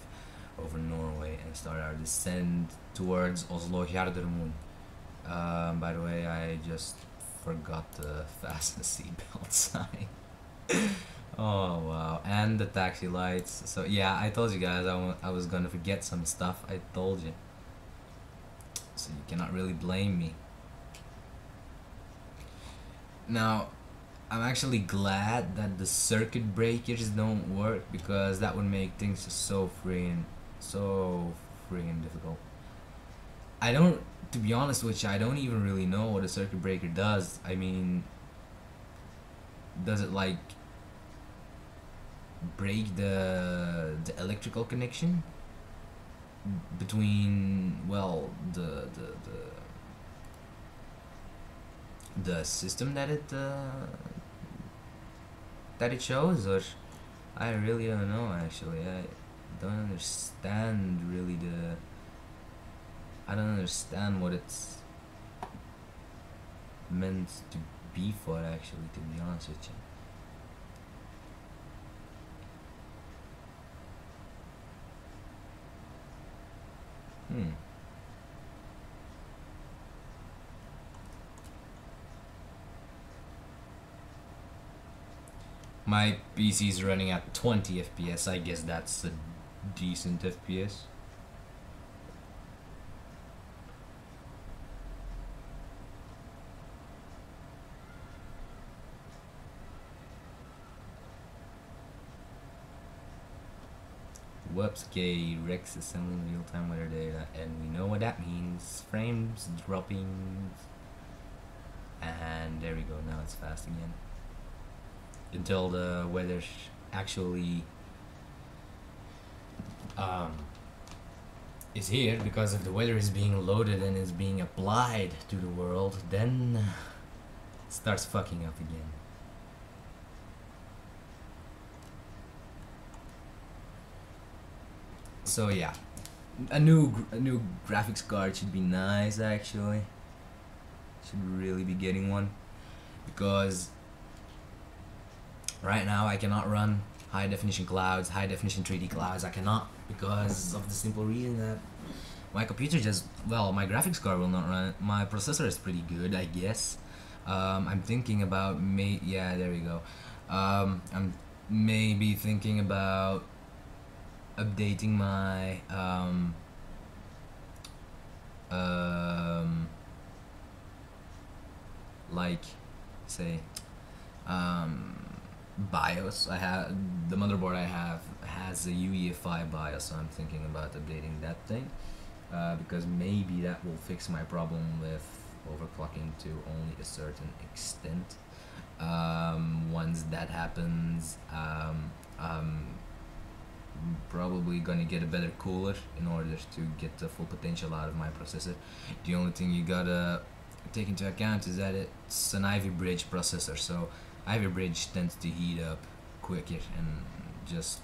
over Norway and start our descent towards Oslo Gardermoen. By the way, I just forgot to fasten the seatbelt sign. Oh wow, and the taxi lights. So yeah, I told you guys I was gonna forget some stuff. I told you. So you cannot really blame me. Now, I'm actually glad that the circuit breakers don't work, because that would make things so freaking difficult. To be honest with you, I don't even really know what a circuit breaker does. I mean, does it like break the electrical connection between, well, the system that it shows? Or I really don't know, actually. I don't understand really I don't understand what it's meant to be for, actually, to be honest with you. My PC is running at 20 FPS. I guess that's a decent FPS. Whoops, okay, Rex assembling real-time weather data, and we know what that means. Frames dropping, and there we go, now it's fast again. Until the weather actually is here, because if the weather is being loaded and is being applied to the world, then it starts fucking up again. So yeah, a new graphics card should be nice, actually. Should really be getting one, because right now I cannot run high definition clouds, high definition 3D clouds. I cannot, because of the simple reason that my computer just, well, my graphics card will not run it. My processor is pretty good, I guess. I'm thinking about yeah, there we go. I'm maybe thinking about updating my like, say, BIOS. I have the motherboard I have has a UEFI BIOS, so I'm thinking about updating that thing, because maybe that will fix my problem with overclocking to only a certain extent. Once that happens, I'm probably gonna get a better cooler in order to get the full potential out of my processor. The only thing you gotta take into account is that it's an Ivy Bridge processor, so Ivy Bridge tends to heat up quicker and just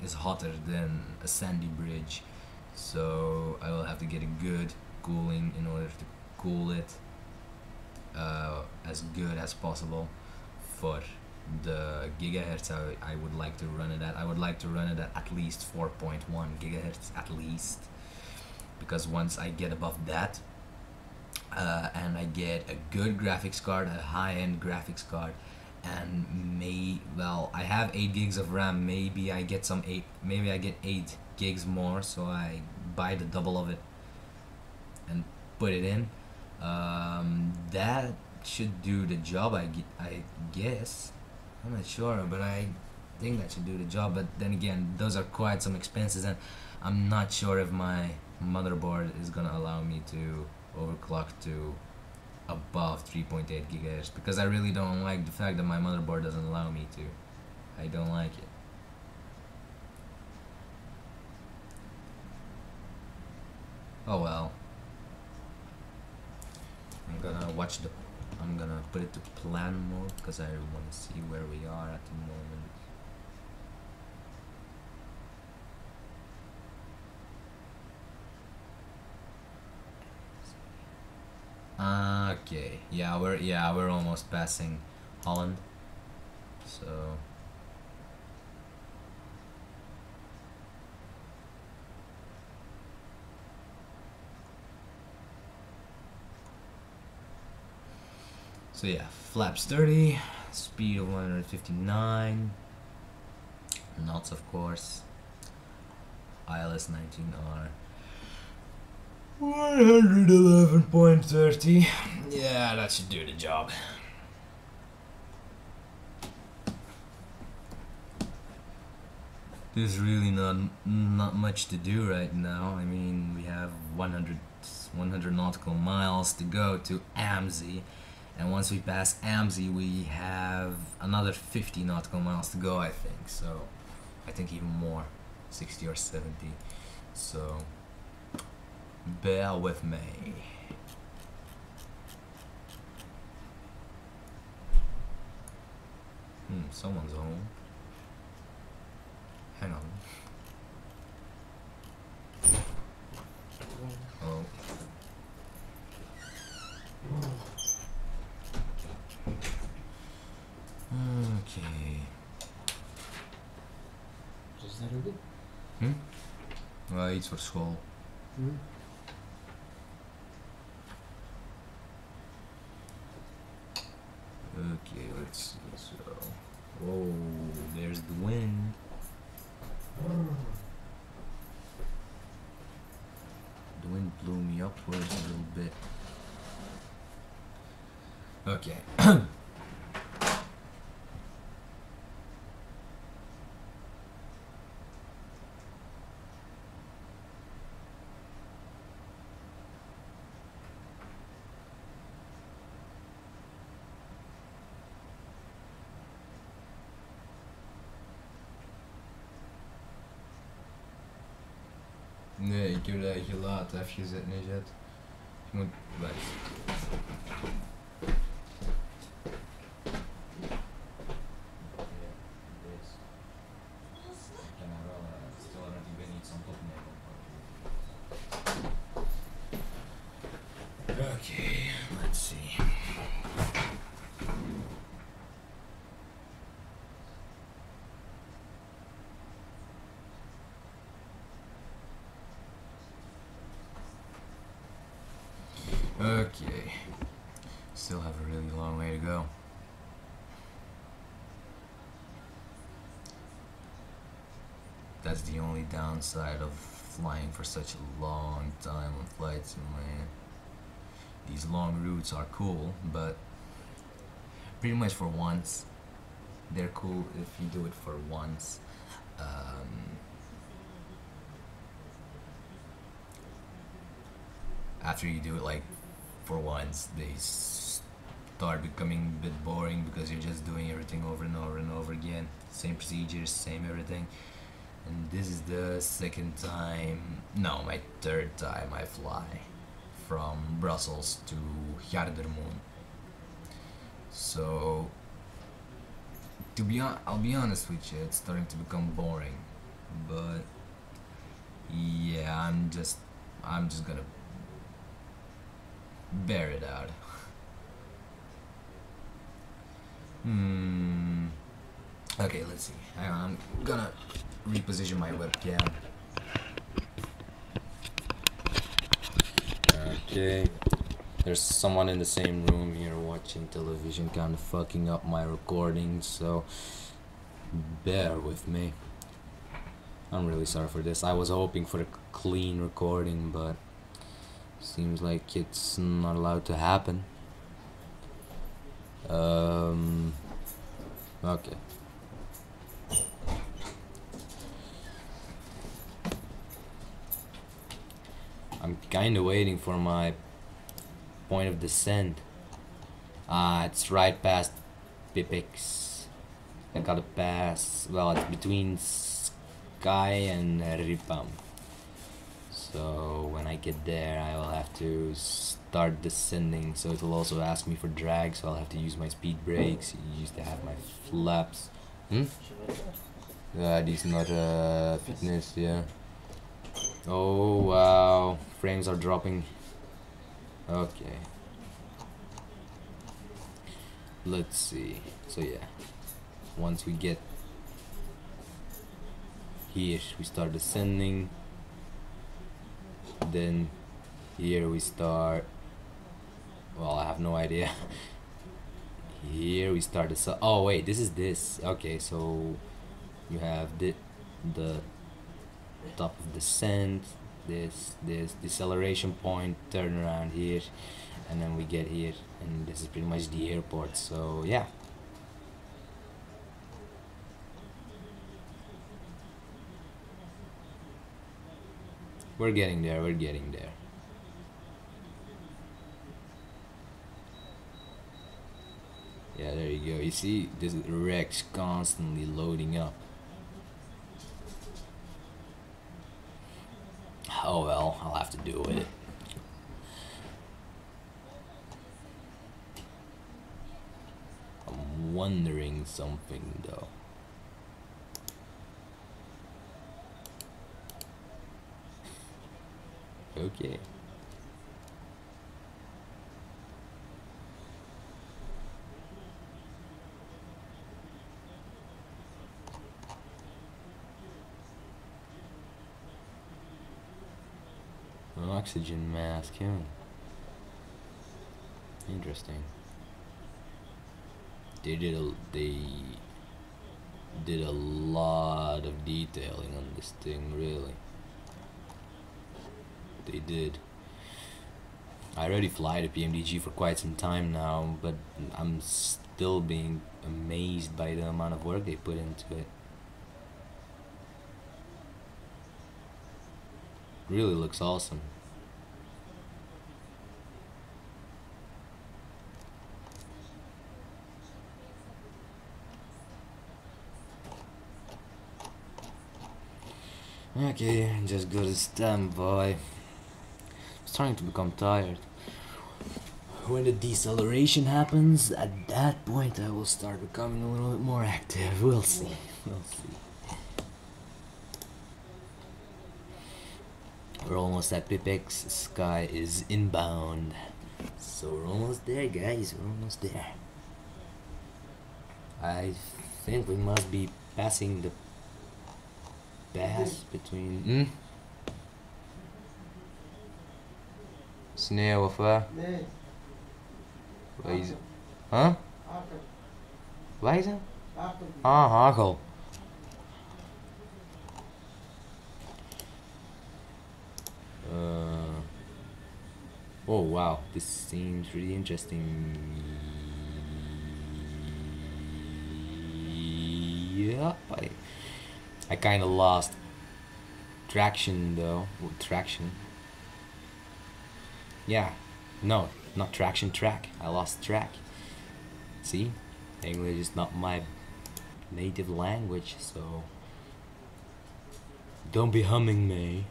is hotter than a Sandy Bridge, so I will have to get a good cooling in order to cool it as good as possible for the gigahertz I would like to run it at. I would like to run it at least 4.1 gigahertz at least, because once I get above that, and I get a good graphics card, a high-end graphics card, and well, I have 8 gigs of RAM. Maybe I get 8 gigs more, so I buy the double of it and put it in. That should do the job, I guess. I'm not sure, but I think that should do the job. But then again, those are quite some expenses, and I'm not sure if my motherboard is gonna allow me to overclock to above 3.8 gigahertz, because I really don't like the fact that my motherboard doesn't allow me to. I don't like it. Oh well. I'm gonna put it to plan mode because I want to see where we are at the moment. Okay, yeah, we're almost passing Holland. So yeah, flaps 30, speed of 159 knots, of course. ILS 19R 111.30. Yeah, that should do the job. There's really not much to do right now. I mean, we have 100 nautical miles to go to Amzi, and once we pass Amzi, we have another 50 nautical miles to go, I think. So, I think even more, 60 or 70. So, bear with me. Someone's home. Hang on. Oh. Okay. Is that okay? Iets voor school. Okay, let's see. So, whoa, there's the wind. The wind blew me upwards a little bit. Okay. Nee, ik heb dat gelaten, even gezet, neergezet. Je moet weg. Okay, let's see. Okay, still have a really long way to go. That's the only downside of flying for such a long time on flights, man. These long routes are cool, but pretty much for once. They're cool if you do it for once. After you do it like for once, they start becoming a bit boring because you're just doing everything over and over and over again. Same procedures, same everything. And this is the my third time I fly from Brussels to Gardermoen. So, I'll be honest with you, it's starting to become boring. But yeah, I'm just gonna bear it out. Okay, let's see. Hang on, I'm gonna reposition my webcam. Okay, There's someone in the same room here watching television, kind of fucking up my recording, so bear with me. I'm really sorry for this. I was hoping for a clean recording, but seems like it's not allowed to happen. Okay. I'm kinda waiting for my point of descent. It's right past FSX. I gotta pass, well, it's between Sky and Ripam. So when I get there, I will have to start descending. So it will also ask me for drag, so I'll have to use my speed brakes, use to have my flaps. That is not fitness, yeah. Oh wow, frames are dropping. Okay. Let's see. So yeah, once we get here, we start descending. Then here we start, well, I have no idea. Here we start the, oh wait, this is this. Okay, so you have the top of descent, this deceleration point, turn around here, and then we get here, and this is pretty much the airport. So yeah. We're getting there, we're getting there. Yeah, there you go. You see, this wreck's constantly loading up. Oh well, I'll have to deal with it. I'm wondering something though. Okay. An oxygen mask, yeah. Interesting. They did a lot of detailing on this thing, really. They did. I already fly the PMDG for quite some time now, but I'm still being amazed by the amount of work they put into it. Really looks awesome. Okay, just go to standby. I'm starting to become tired. When the deceleration happens, at that point I will start becoming a little bit more active. We'll see. We'll see. We're almost at FSX. Sky is inbound. So we're almost there, guys. We're almost there. I think we must be passing the pass between... Sneeuw of waar? Nee. Waar is het? Huh? Hagel. Waar is het? Hagel. Ah, hagel. Oh wow, this seems really interesting. Yep, I kind of lost traction though. Well, traction. Yeah, no, not traction, track. I lost track. See, English is not my native language, so don't be humming me.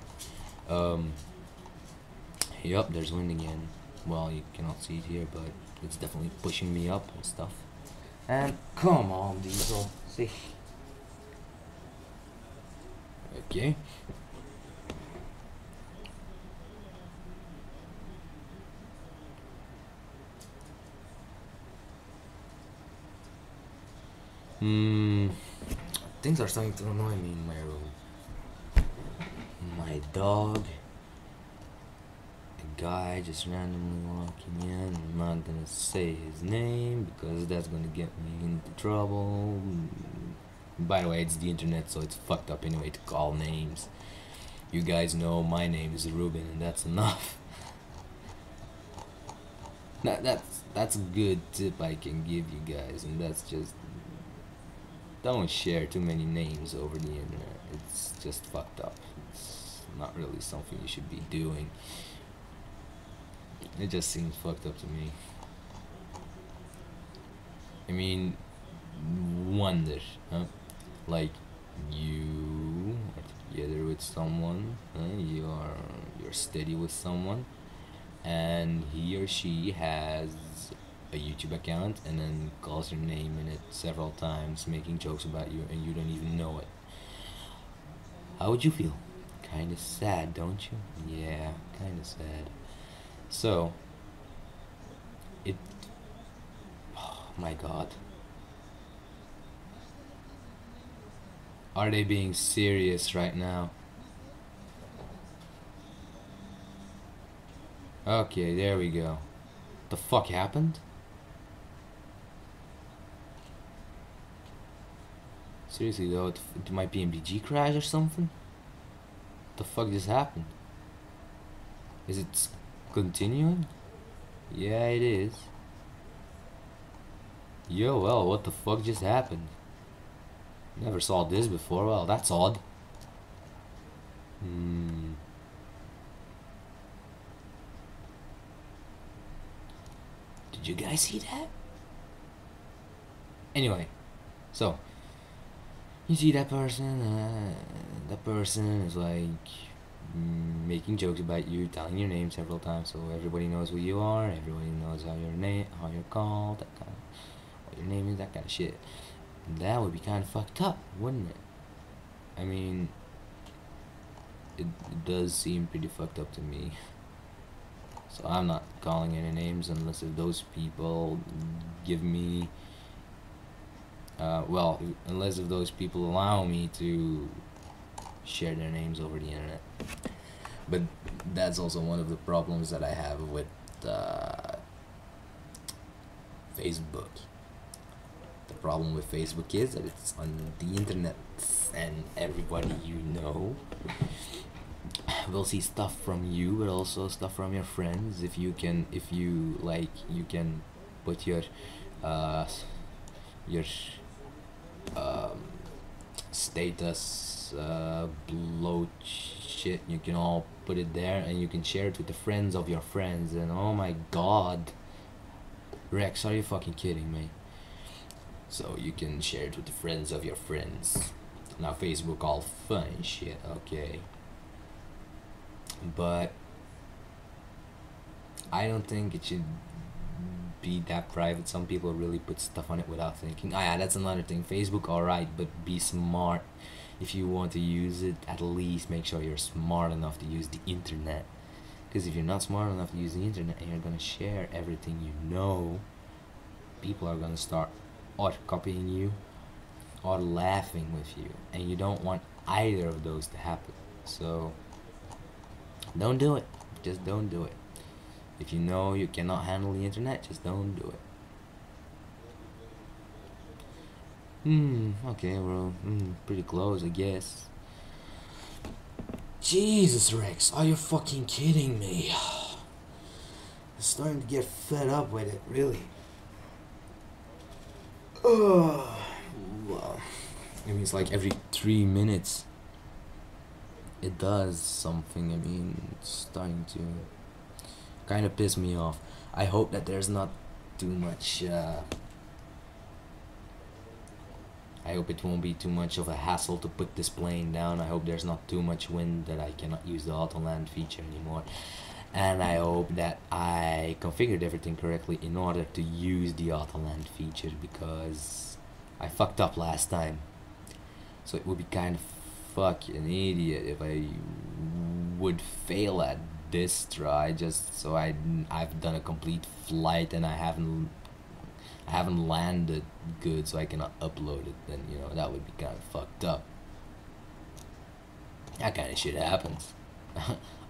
Yup, there's wind again. Well, you cannot see it here, but it's definitely pushing me up and stuff. And come on, Diesel. See. Okay. Things are starting to annoy me in my room. My dog guy just randomly walking in. I'm not gonna say his name because that's gonna get me into trouble. By the way, it's the internet, so it's fucked up anyway to call names. You guys know my name is Ruben, and that's enough. That's a good tip I can give you guys, and that's just don't share too many names over the internet. It's just fucked up. It's not really something you should be doing. It just seems fucked up to me. I mean, wonder, huh? Like you are together with someone, you're steady with someone, and he or she has a YouTube account and then calls your name in it several times, making jokes about you, and you don't even know it. How would you feel? Kinda sad, don't you? Yeah, kinda sad. So, it. Oh my god. Are they being serious right now? Okay, there we go. The fuck happened? Seriously though, it might be PMBG crash or something? The fuck just happened? Is it continuing? Yeah, it is. Yo, well, what the fuck just happened? Never saw this before. Well, that's odd. Did you guys see that? Anyway, so you see that person is like making jokes about you, telling your name several times, so everybody knows who you are, everybody knows how you're called, that kind of, what your name is, that kind of shit. That would be kind of fucked up, wouldn't it? I mean, it does seem pretty fucked up to me. So I'm not calling any names unless if those people give me well, unless if those people allow me to share their names over the internet. But that's also one of the problems that I have with Facebook. The problem with Facebook is that it's on the internet, and everybody you know will see stuff from you, but also stuff from your friends. If you like, you can put your status bloat shit, you can all put it there, and you can share it with the friends of your friends. And oh my god, Rex, are you fucking kidding me? So you can share it with the friends of your friends. Now Facebook all fun and shit, okay, but I don't think it should be that private. Some people really put stuff on it without thinking. Ah, yeah, that's another thing. Facebook, alright, but be smart. If you want to use it, at least make sure you're smart enough to use the internet. Because if you're not smart enough to use the internet and you're gonna share everything you know, people are gonna start or copying you or laughing with you, and you don't want either of those to happen. So don't do it. Just don't do it. If you know you cannot handle the internet, just don't do it. Okay, well, pretty close, I guess. Jesus, Rex, are you fucking kidding me? I'm starting to get fed up with it, really. Well, I mean, it's like every 3 minutes it does something. I mean, it's starting to kind of piss me off. I hope that there's not too much I hope it won't be too much of a hassle to put this plane down. I hope there's not too much wind that I cannot use the auto land feature anymore. And I hope that I configured everything correctly in order to use the auto land feature, because I fucked up last time. So it would be kind of fucking idiot if I would fail at this try just so I've done a complete flight and I haven't landed good, so I cannot upload it. Then, you know, that would be kind of fucked up. That kind of shit happens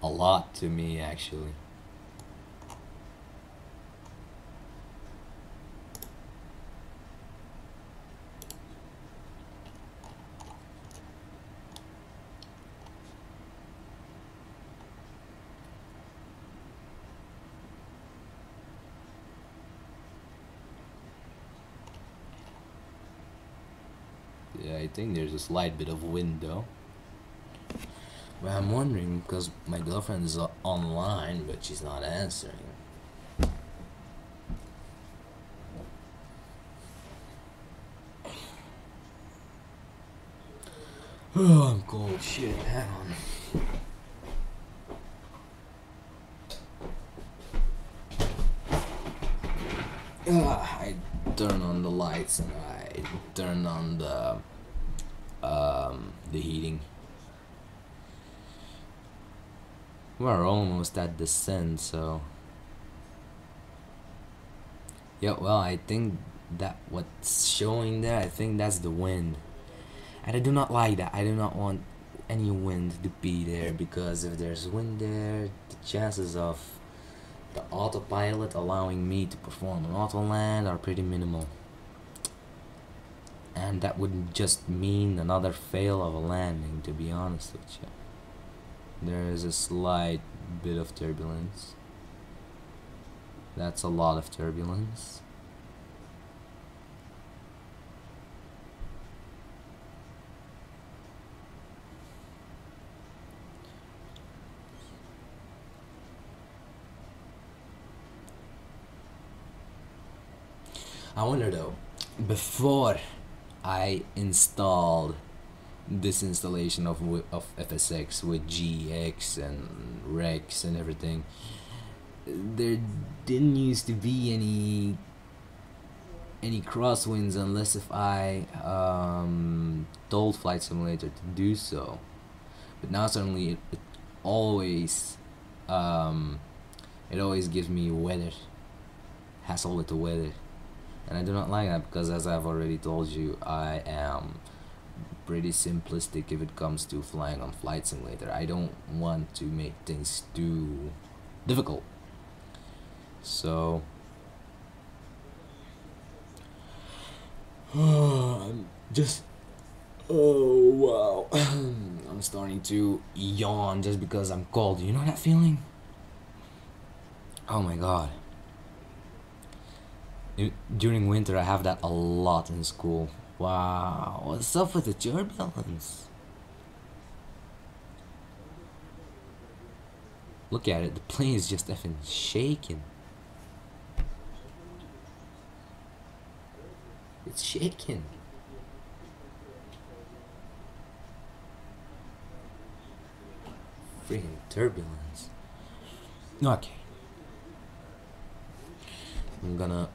a lot to me, actually. Yeah, I think there's a slight bit of wind though. But I'm wondering because my girlfriend is online, but she's not answering. Oh, I'm cold. Shit, hang on. I turn on the lights and I turn on the heating. We're almost at descent, so yeah. Well, I think that what's showing there, I think that's the wind, and I do not like that. I do not want any wind to be there because if there's wind there, the chances of the autopilot allowing me to perform an auto land are pretty minimal. And that would just mean another fail of a landing, to be honest with you. There is a slight bit of turbulence. That's a lot of turbulence. I wonder though, before I installed this installation of FSX with GX and Rex and everything, there didn't used to be any crosswinds unless if I told Flight Simulator to do so. But now suddenly it always gives me weather hassle with the weather. And I do not like that because, as I've already told you, I am pretty simplistic if it comes to flying on Flight Simulator. I don't want to make things too difficult. So I'm just, oh wow, I'm starting to yawn just because I'm cold. You know that feeling? Oh my god. During winter I have that a lot in school. Wow, what's up with the turbulence? Look at it, the plane is just effing shaking. It's shaking. Freaking turbulence. Okay. I'm gonna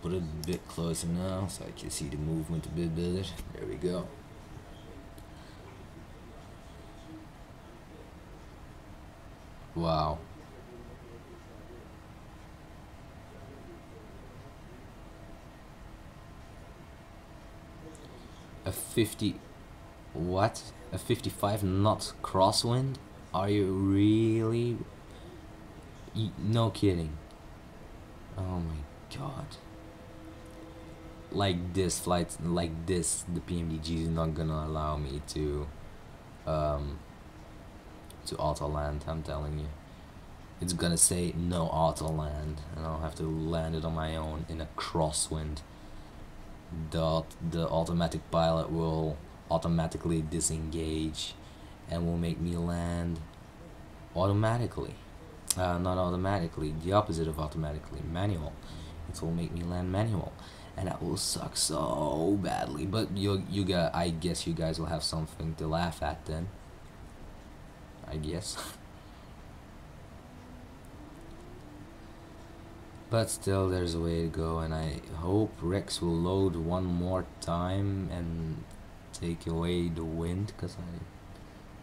put it a bit closer now so I can see the movement a bit better. There we go. Wow. A 50 what? A 55 knot crosswind? Are you really? No kidding. Oh my god. Like this flight, like this, the PMDG is not gonna allow me to auto land, I'm telling you. It's gonna say no auto land and I'll have to land it on my own in a crosswind. The automatic pilot will automatically disengage and will make me land automatically. Not automatically, the opposite of automatically, manual. It will make me land manual, and that will suck so badly. But I guess you guys will have something to laugh at then. I guess. But still, there's a way to go, and I hope Rex will load one more time and take away the wind, because I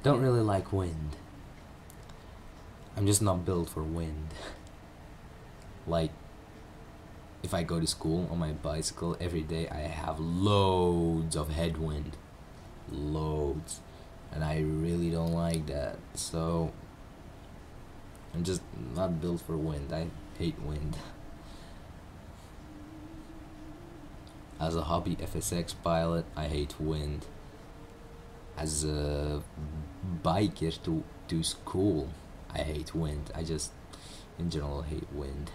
don't really like wind. I'm just not built for wind. Like, if I go to school on my bicycle every day, I have loads of headwind. Loads. And I really don't like that. So, I'm just not built for wind. I hate wind. As a hobby FSX pilot, I hate wind. As a biker to school, I hate wind. I just, in general, hate wind.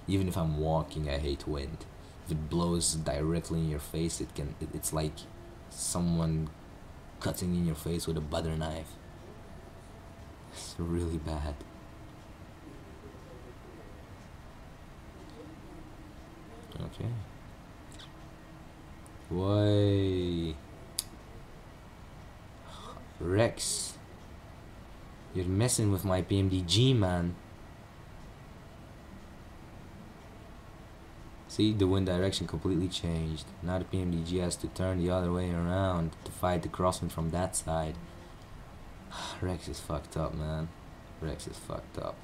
Even if I'm walking, I hate wind. If it blows directly in your face, it's like someone cutting in your face with a butter knife. It's really bad. Okay. Why? Rex, you're messing with my PMDG, man. See, the wind direction completely changed. Now the PMDG has to turn the other way around to fight the crosswind from that side. Rex is fucked up, man. Rex is fucked up.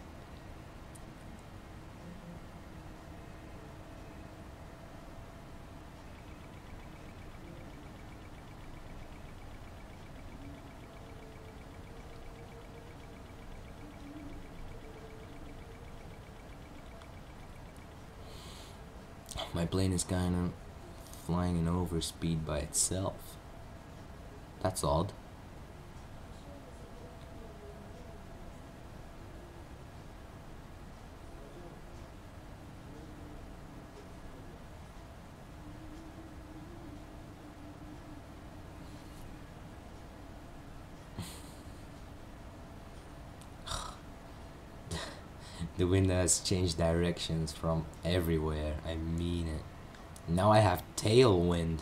My plane is kind of flying in overspeed by itself. That's odd. The wind has changed directions from everywhere. I mean it. Now I have tailwind.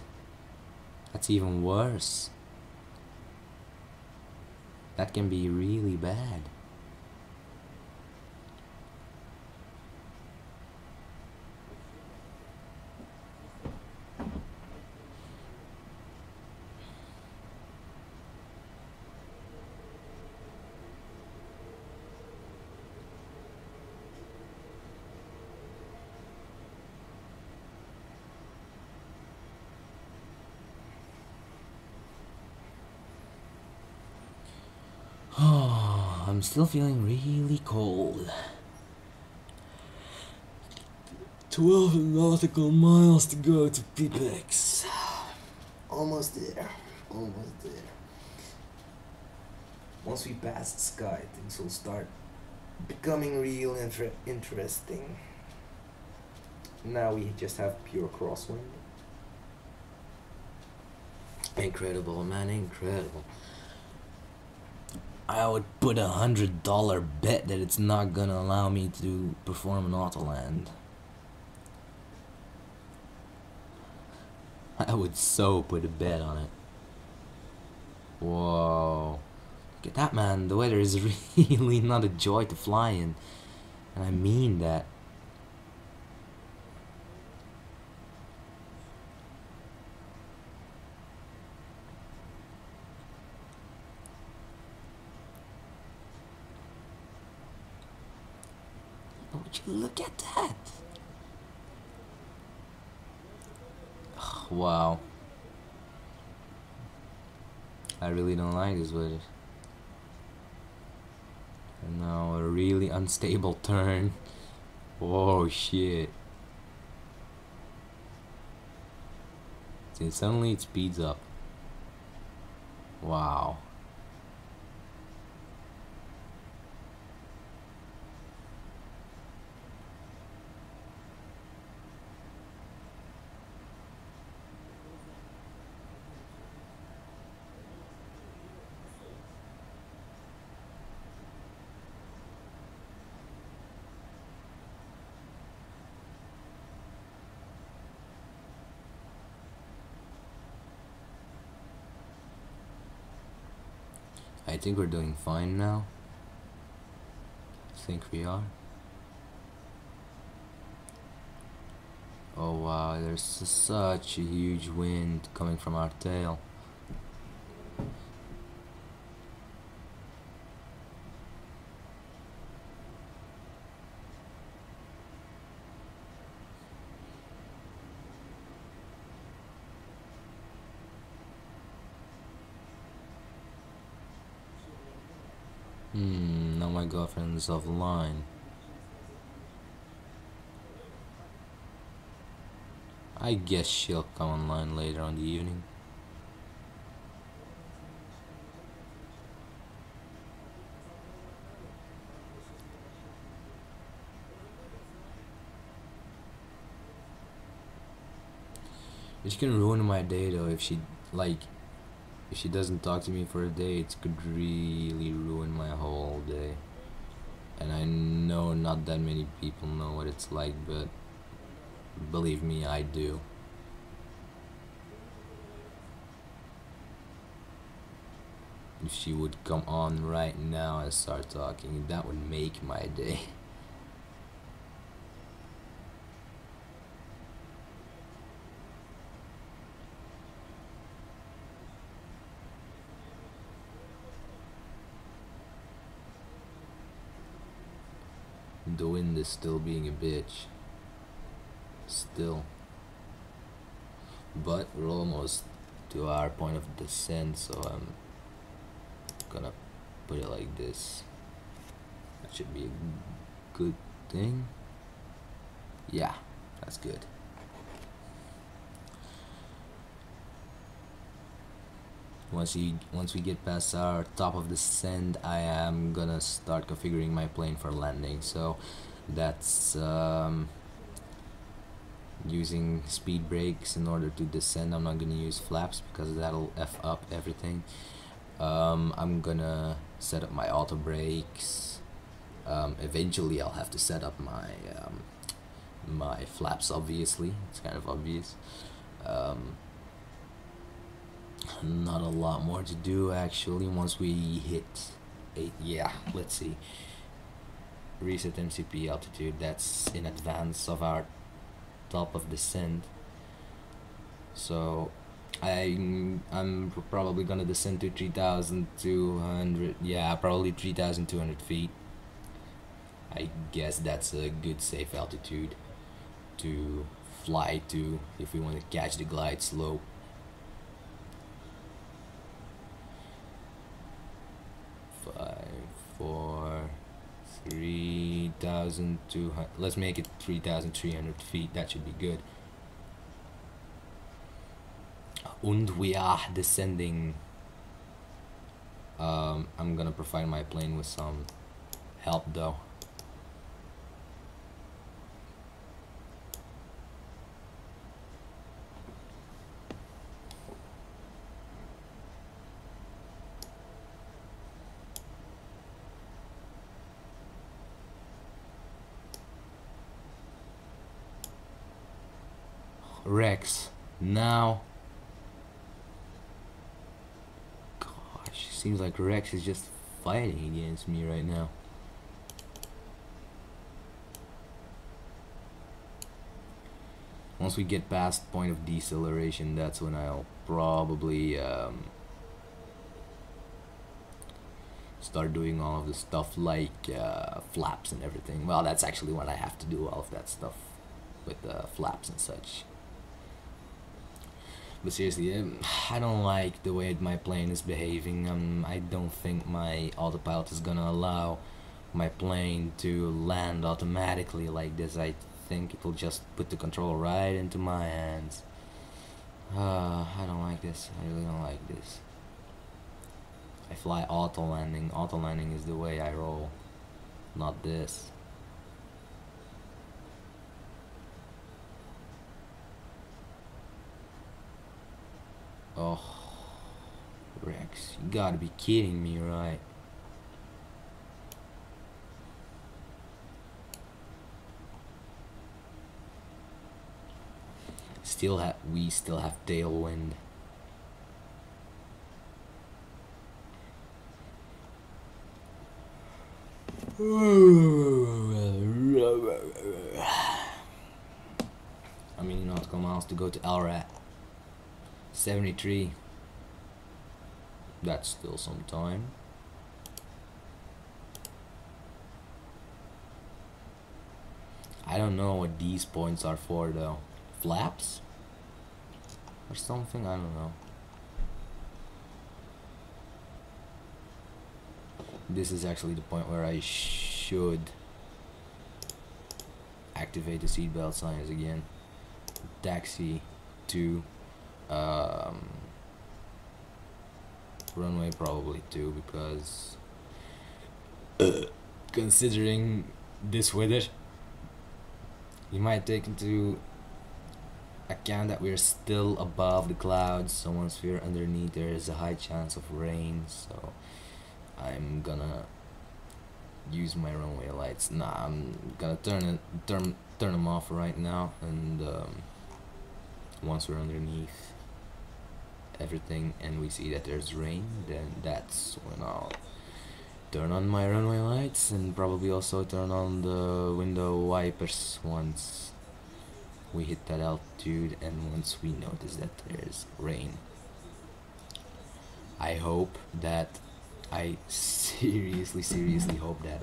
That's even worse. That can be really bad. Oh, I'm still feeling really cold. 12 nautical miles to go to FSX. Almost there. Almost there. Once we pass the sky, things will start becoming real interesting. Now we just have pure crosswind. Incredible, man, incredible. I would put $100 bet that it's not gonna allow me to perform an autoland. I would so put a bet on it. Whoa. Look at that, man. The weather is really not a joy to fly in. And I mean that. Would you look at that? Oh, wow. I really don't like this weather. And now a really unstable turn. Oh shit. See, suddenly it speeds up. Wow. I think we're doing fine now. I think we are. Oh wow, there's such a huge wind coming from our tail. Now my girlfriend's offline. I guess she'll come online later on the evening. It's gonna ruin my day though if she like if she doesn't talk to me for a day, it could really ruin my whole day. And I know not that many people know what it's like, but believe me, I do. If she would come on right now and start talking, that would make my day. The wind is still being a bitch. Still. But we're almost to our point of descent, so I'm gonna put it like this. That should be a good thing. Yeah, that's good. Once we get past our top of the descent, I am gonna start configuring my plane for landing. So that's using speed brakes in order to descend. I'm not gonna use flaps because that'll F up everything. I'm gonna set up my auto brakes. Eventually I'll have to set up my my flaps, obviously. It's kind of obvious. Not a lot more to do actually. Once we hit 8, yeah, let's see. Reset MCP altitude, that's in advance of our top of descent. So I'm probably gonna descend to 3,200, yeah, probably 3,200 feet. I guess that's a good safe altitude to fly to if we want to catch the glide slope. Five, 4, 3,200. Let's make it 3,300 feet. That should be good. And we are descending. I'm gonna provide my plane with some help though. Rex, now. Gosh, seems like Rex is just fighting against me right now. Once we get past point of deceleration, that's when I'll probably start doing all of the stuff like flaps and everything. Well, that's actually when I have to do all of that stuff with flaps and such. But seriously, I don't like the way my plane is behaving. I don't think my autopilot is gonna allow my plane to land automatically like this. I think it will just put the control right into my hands. I don't like this. I really don't like this. I fly auto landing. Auto landing is the way I roll, not this. Oh, Rex, you gotta be kidding me, right? We still have tailwind. How many nautical miles to go to LRAT? 73. That's still some time. I don't know what these points are for though. Flaps? Or something? I don't know. This is actually the point where I should activate the seatbelt signs again. Taxi to runway probably too, because considering this weather, you might take into account that we're still above the clouds, so once we're underneath there is a high chance of rain, so I'm gonna use my runway lights. Nah, I'm gonna turn them off right now, and once we're underneath everything and we see that there's rain, then that's when I'll turn on my runway lights and probably also turn on the window wipers once we hit that altitude and once we notice that there's rain. I hope that, I seriously hope that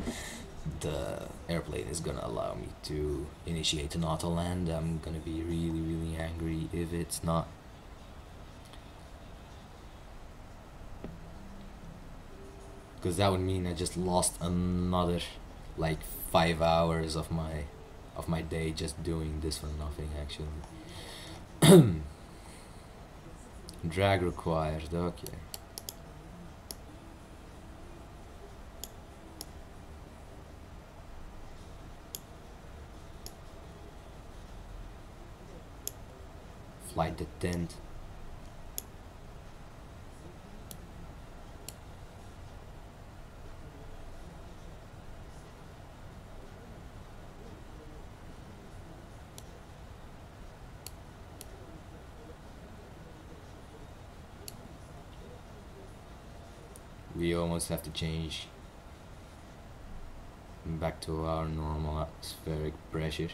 the airplane is gonna allow me to initiate an auto land. I'm gonna be really angry if it's not. Because that would mean I just lost another like 5 hours of my day just doing this for nothing actually. Drag required, okay. Flight attendant. We almost have to change back to our normal atmospheric pressure.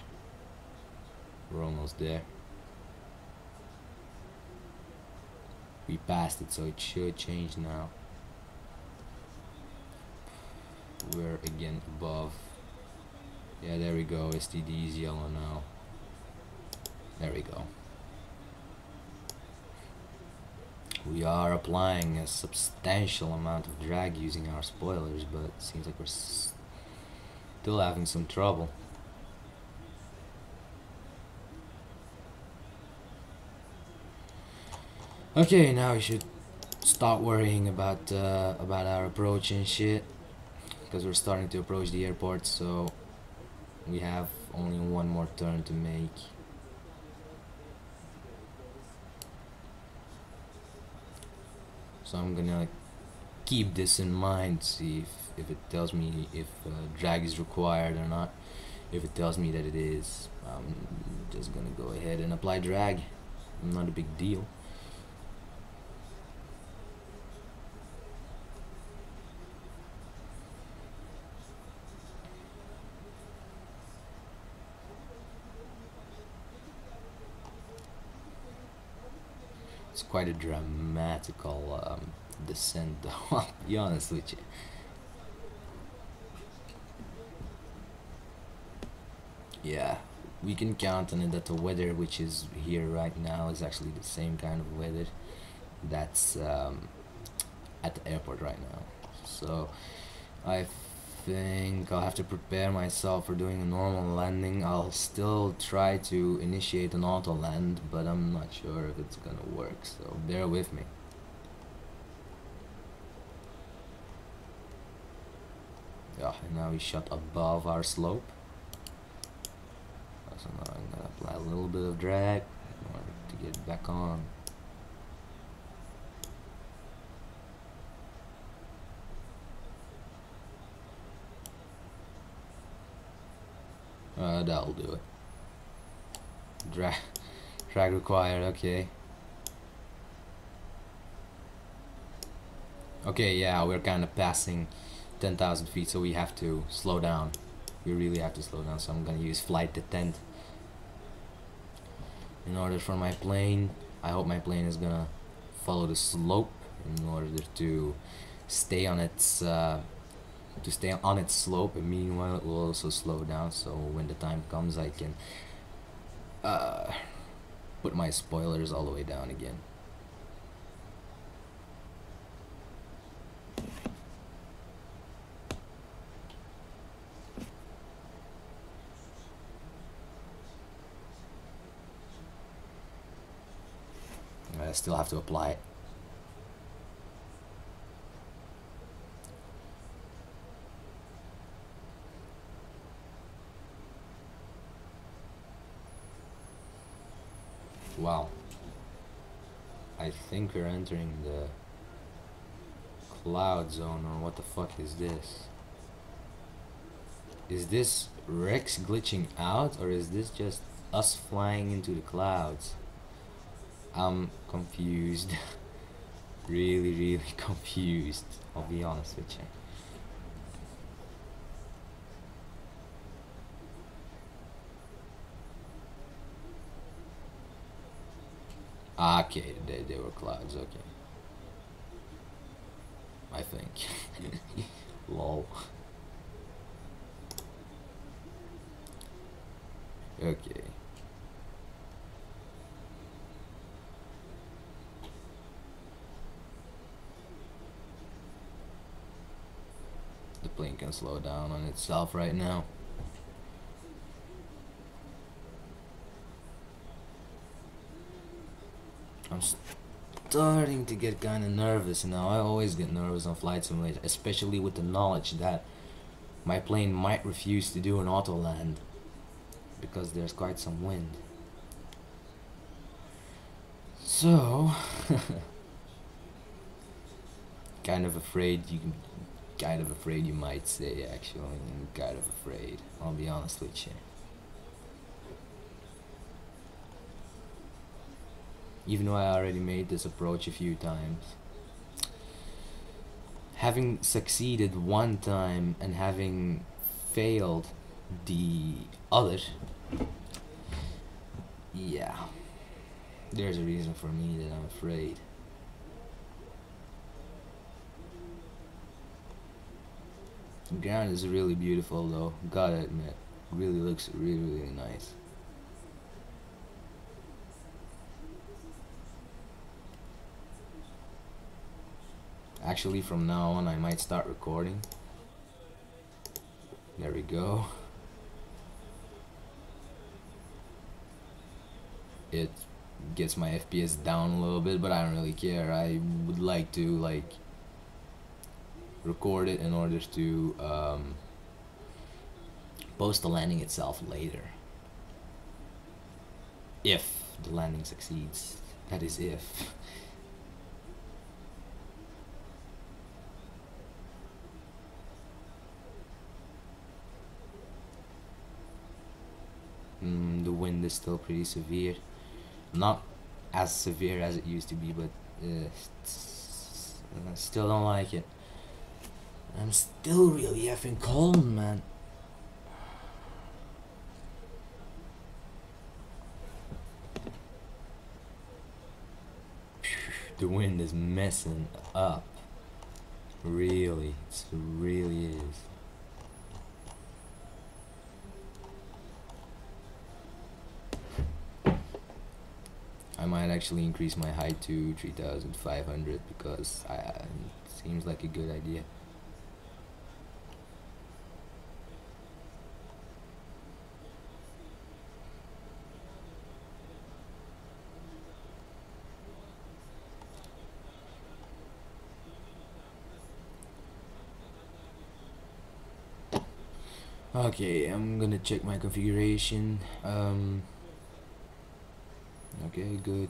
We're almost there. We passed it, so it should change now. We're again above. Yeah, there we go. STD is yellow now. There we go. We are applying a substantial amount of drag using our spoilers, but it seems like we're still having some trouble. Okay, now we should start worrying about our approach and shit, because we're starting to approach the airport, so we have only one more turn to make. So I'm gonna keep this in mind, see if it tells me if drag is required or not. If it tells me that it is, I'm just gonna go ahead and apply drag. Not a big deal. It's quite a dramatical descent, though, I'll be honest with you. Yeah, we can count on it that the weather which is here right now is actually the same kind of weather that's at the airport right now. So I think I'll have to prepare myself for doing a normal landing. I'll still try to initiate an auto land, but I'm not sure if it's gonna work, so bear with me. Yeah, and now we shot above our slope. So now I'm gonna apply a little bit of drag in order to get back on. That'll do it. Drag required, okay. Okay, yeah, we're kind of passing 10,000 feet, so we have to slow down. We really have to slow down, so I'm gonna use flight attendant in order for my plane. I hope my plane is gonna follow the slope in order to stay on its slope, and meanwhile it will also slow down, so when the time comes I can put my spoilers all the way down again. I still have to apply it. Wow. I think we're entering the cloud zone, or what the fuck is this? Is this Rex glitching out, or is this just us flying into the clouds? I'm confused. Really confused. I'll be honest with you. Okay, they were clouds, okay. I think. Lol. Okay. The plane can slow down on itself right now. I'm starting to get kind of nervous now. I always get nervous on Flight Simulator, especially with the knowledge that my plane might refuse to do an auto land because there's quite some wind. So, kind of afraid you might say, actually. I'm kind of afraid, I'll be honest with you. Even though I already made this approach a few times. Having succeeded one time and having failed the other, yeah, there's a reason for me that I'm afraid. The ground is really beautiful though, gotta admit. Really looks really nice. Actually, from now on I might start recording. There we go. It gets my FPS down a little bit, but I don't really care. I would like to record it in order to post the landing itself later. If the landing succeeds. That is if. The wind is still pretty severe. Not as severe as it used to be, but I still don't like it. I'm still really effing cold, man. The wind is messing up. Really, it really is. I might actually increase my height to 3,500 because it seems like a good idea. Okay, I'm gonna check my configuration. Okay, good,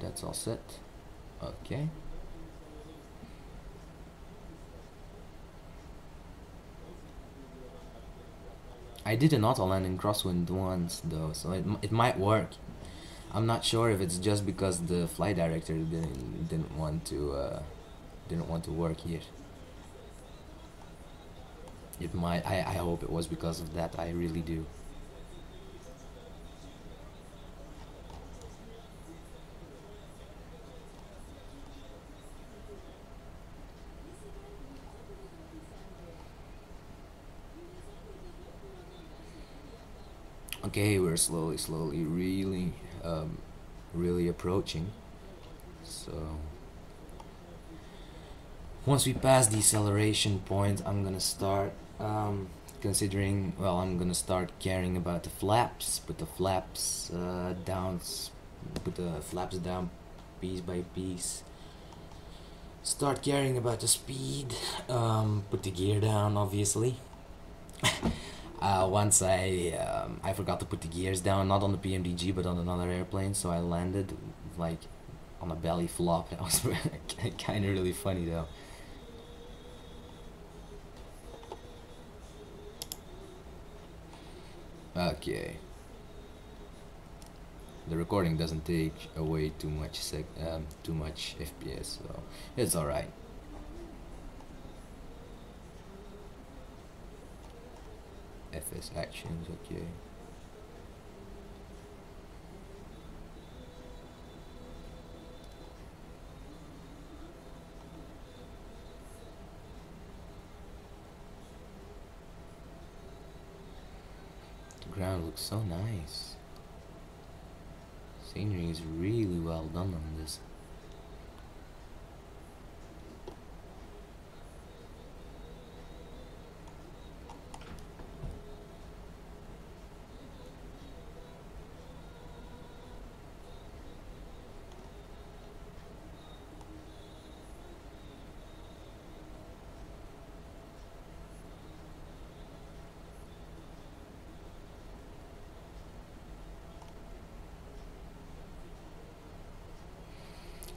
that's all set. Okay. I did an auto land in crosswind once though, so it might work. I'm not sure if it's just because the flight director didn't want to work here. It might. I hope it was because of that. I really do. Okay, we're slowly, really approaching. So once we pass the acceleration point, I'm gonna start considering. Well, I'm gonna start caring about the flaps. Put the flaps down. Put the flaps down, piece by piece. Start caring about the speed. Put the gear down, obviously. Once I forgot to put the gears down, not on the PMDG but on another airplane, so I landed like on a belly flop. That was kind of really funny though. Okay. The recording doesn't take away too much FPS, so it's alright. FS actions, okay. The ground looks so nice. Scenery is really well done on this.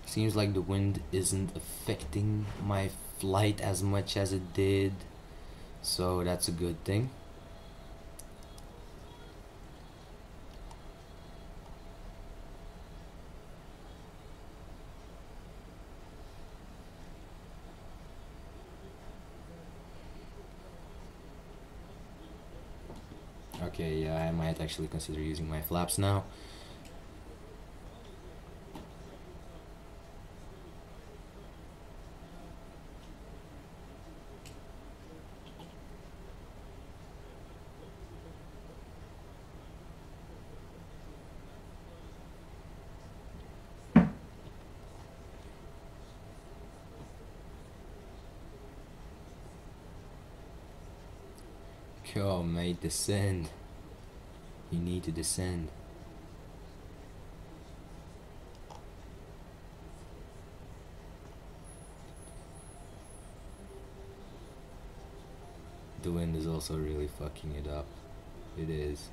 Seems like the wind isn't affecting my flight as much as it did, so that's a good thing. Okay, yeah, I might actually consider using my flaps now. Yo, mate, descend. You need to descend. The wind is also really fucking it up. It is.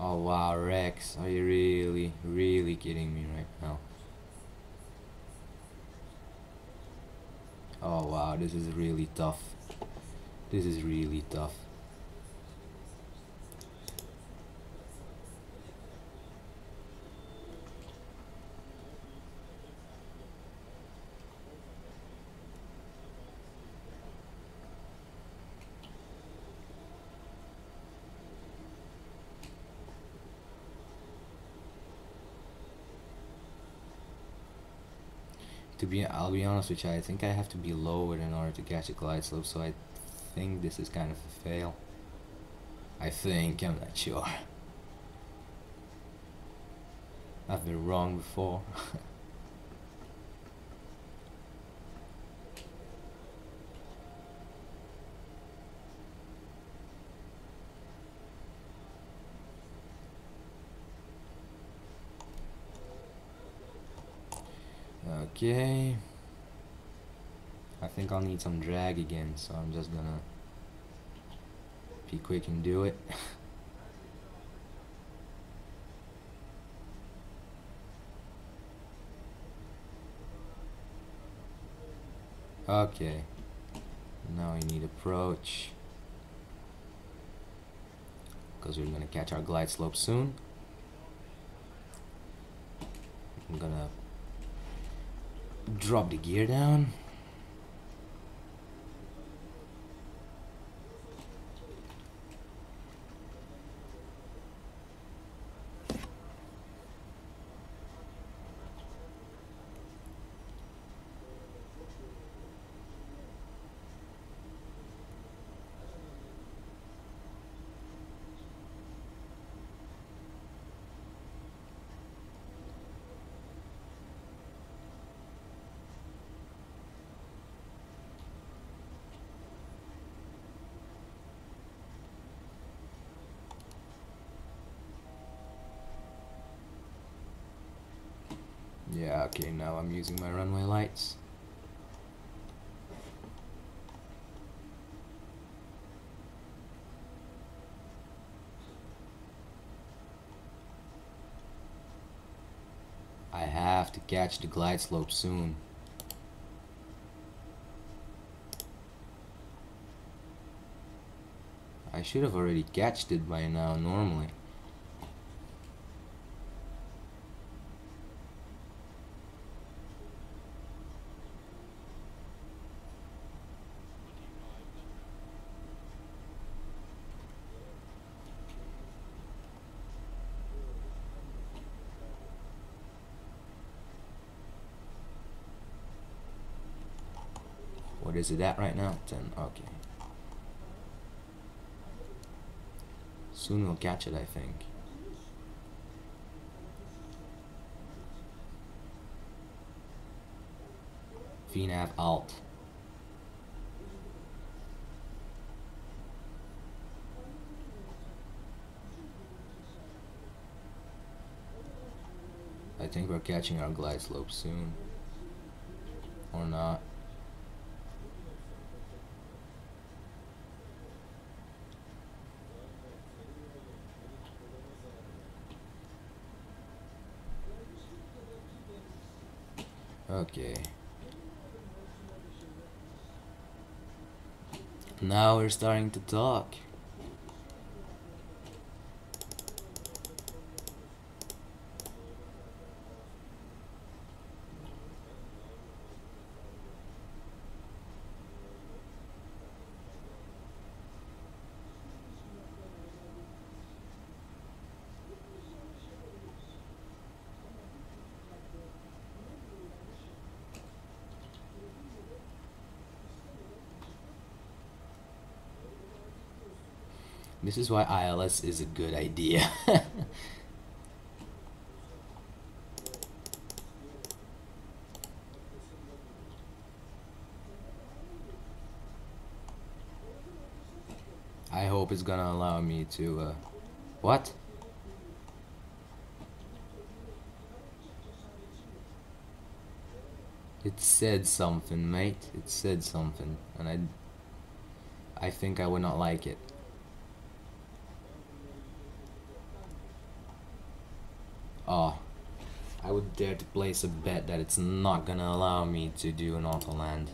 Oh wow, Rex, are you really kidding me right now? Oh wow, this is really tough. This is really tough. I'll be honest with you, I think I have to be lower in order to catch a glide slope, so I think this is kind of a fail. I think, I'm not sure. I've been wrong before. Okay. I think I'll need some drag again, so I'm just gonna be quick and do it. Okay. Now we need approach, because we're gonna catch our glide slope soon. I'm gonna drop the gear down. Yeah, okay, now I'm using my runway lights. I have to catch the glide slope soon. I should have already catched it by now normally. What is it at right now? 10, okay. Soon we'll catch it, I think. VNAV alt. I think we're catching our glide slope soon. Or not. Okay. Now we're starting to talk. This is why ILS is a good idea. I hope it's gonna allow me to, what? It said something, mate. It said something, and I think I would not like it. Oh, I would dare to place a bet that it's not gonna allow me to do an auto land.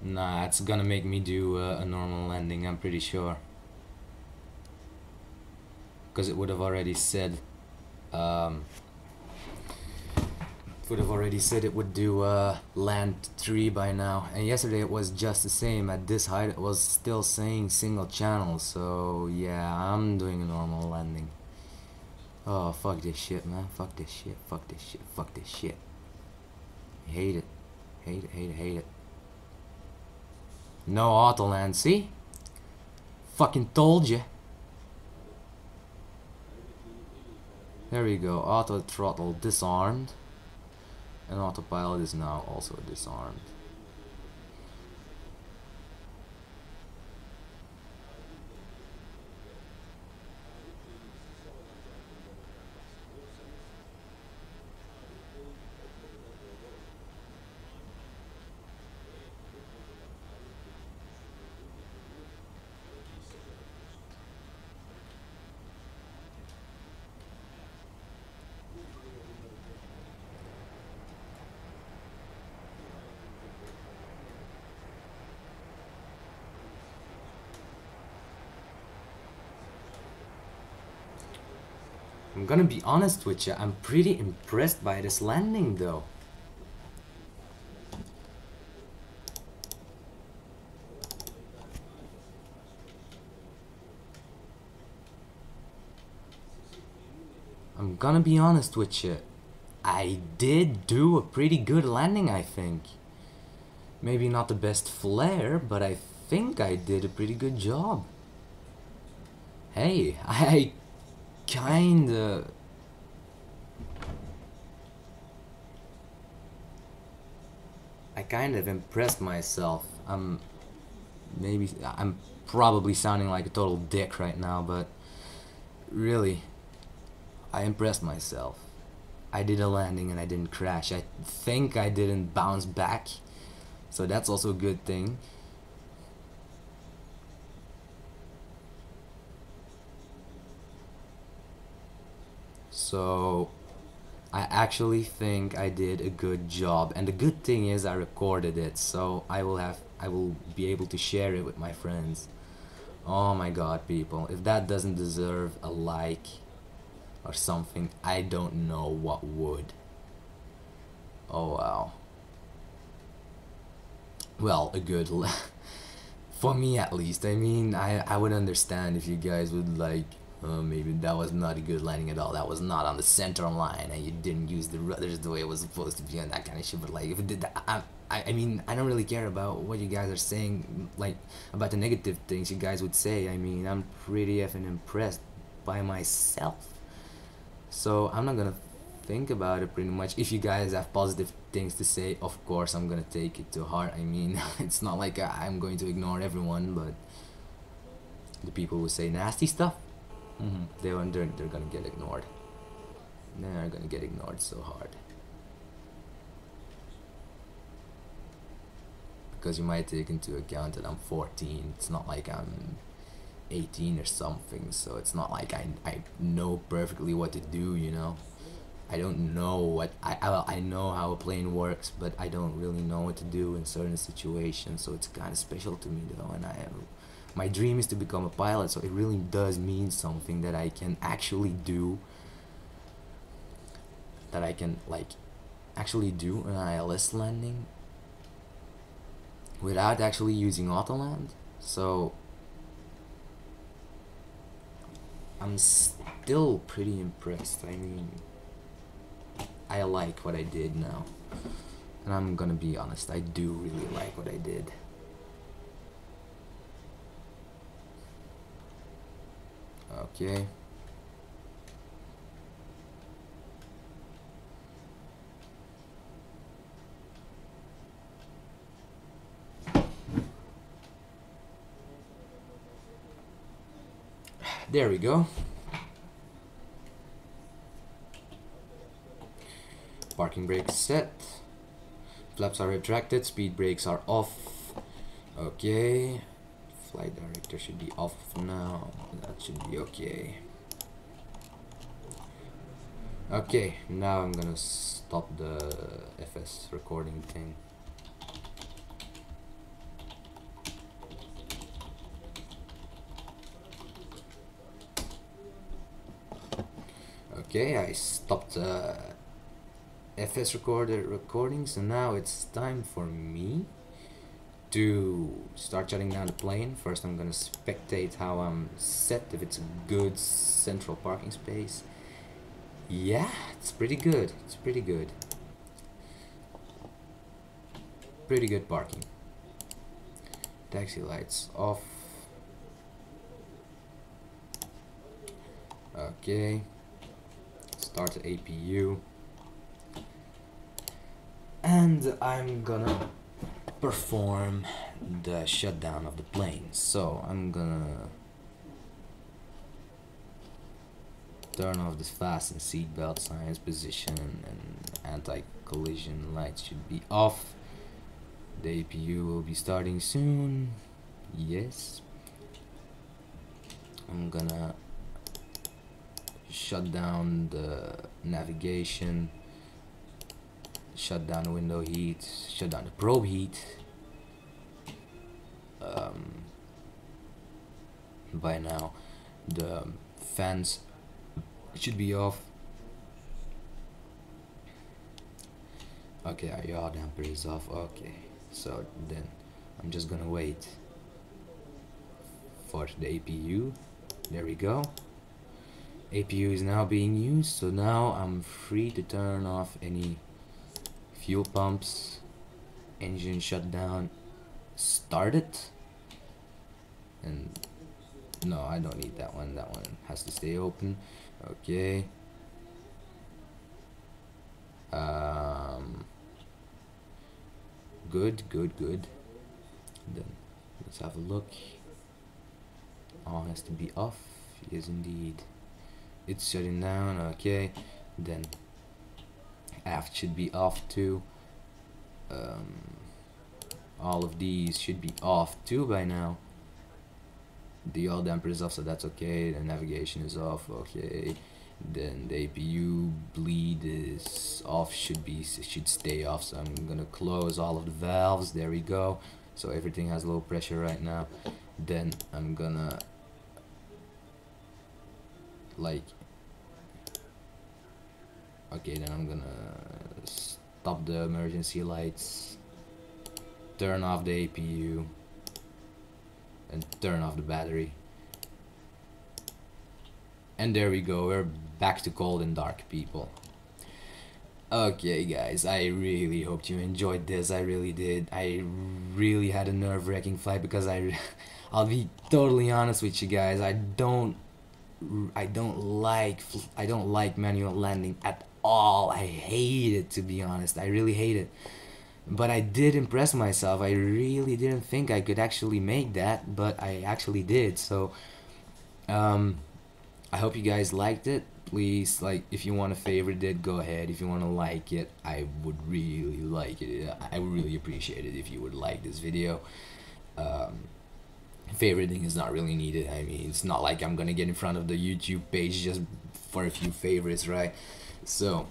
Nah, it's gonna make me do a normal landing, I'm pretty sure. Because it would have already said it would do land 3 by now, and yesterday it was just the same. At this height it was still saying single channel, so yeah, I'm doing a normal landing. Oh, fuck this shit, man. Fuck this shit, fuck this shit, fuck this shit. Hate it. Hate it, hate it, hate it. No auto land, see? Fucking told you. There we go, auto throttle disarmed. And autopilot is now also disarmed. I'm gonna be honest with you, I'm pretty impressed by this landing though. I'm gonna be honest with you. I did do a pretty good landing, I think. Maybe not the best flare, but I think I did a pretty good job. Hey, I kind of impressed myself. I'm probably sounding like a total dick right now, but really, I impressed myself. I did a landing and I didn't crash. I think I didn't bounce back, so that's also a good thing. So I actually think I did a good job, and the good thing is I recorded it, so I will be able to share it with my friends. Oh my god, people, if that doesn't deserve a like or something, I don't know what would. Oh wow. Well, a good for me at least. I mean, I would understand if you guys would like, maybe that was not a good landing at all. That was not on the center line, and you didn't use the rudders the way it was supposed to be, and that kind of shit. But like, if it did that, I mean, I don't really care about what you guys are saying, like about the negative things you guys would say. I mean, I'm pretty effing impressed by myself, so I'm not gonna think about it pretty much. If you guys have positive things to say, of course I'm gonna take it to heart. I mean, it's not like I'm going to ignore everyone, but the people who say nasty stuff, they're gonna get ignored. They're gonna get ignored so hard. Because you might take into account that I'm 14. It's not like I'm 18 or something, so it's not like I know perfectly what to do, you know. I don't know what I know how a plane works, but I don't really know what to do in certain situations. So it's kind of special to me though, and my dream is to become a pilot. So it really does mean something that I can actually do. That I can like actually do an ILS landing without actually using autoland. So I'm still pretty impressed. I mean, I like what I did now, and I'm gonna be honest, I do really like what I did. Okay. There we go. Parking brakes set. Flaps are retracted. Speed brakes are off. Okay. Flight director should be off now. That should be okay. Okay, now I'm gonna stop the FS recording thing. Okay, I stopped FS recording, so now it's time for me to start shutting down the plane. First I'm gonna spectate how I'm set, if it's a good central parking space. Yeah, it's pretty good. It's pretty good. Pretty good parking. Taxi lights off. Okay. Start the APU. And I'm gonna perform the shutdown of the plane. So I'm gonna turn off the fasten seatbelt signs, position, and anti-collision lights should be off. The APU will be starting soon. Yes. I'm gonna shut down the navigation, shut down the window heat, shut down the probe heat. By now the fans should be off. Okay, our yaw damper is off. Okay, so then I'm just gonna wait for the APU. There we go. APU is now being used, so now I'm free to turn off any fuel pumps. Engine shutdown started. And no, I don't need that one. That one has to stay open. Okay. Good, good, good. Then let's have a look. All has to be off. Yes, indeed. It's shutting down. Okay. Then aft should be off too. All of these should be off too by now. The yaw damper is off, so that's okay. The navigation is off. Okay. Then the APU bleed is off. Should stay off. So I'm gonna close all of the valves. There we go. So everything has low pressure right now. Then I'm gonna then I'm gonna stop the emergency lights, turn off the APU, and turn off the battery. And there we go, we're back to cold and dark, people. Okay guys, I really hoped you enjoyed this. I really did. I really had a nerve-wracking flight because I'll be totally honest with you guys, I don't like manual landing at all. I hate it, to be honest. I really hate it. But I did impress myself. I really didn't think I could actually make that, but I actually did. So I hope you guys liked it. Please, if you want to favorite it, go ahead. If you want to like it, I would really like it. I would really appreciate it if you would like this video. Favoriting is not really needed. I mean, it's not like I'm gonna get in front of the YouTube page just for a few favorites, right? So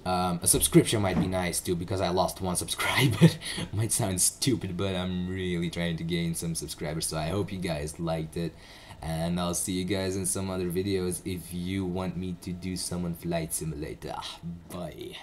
a subscription might be nice too, because I lost 1 subscriber. Might sound stupid, but I'm really trying to gain some subscribers. So I hope you guys liked it, and I'll see you guys in some other videos if you want me to do some on Flight Simulator. Bye.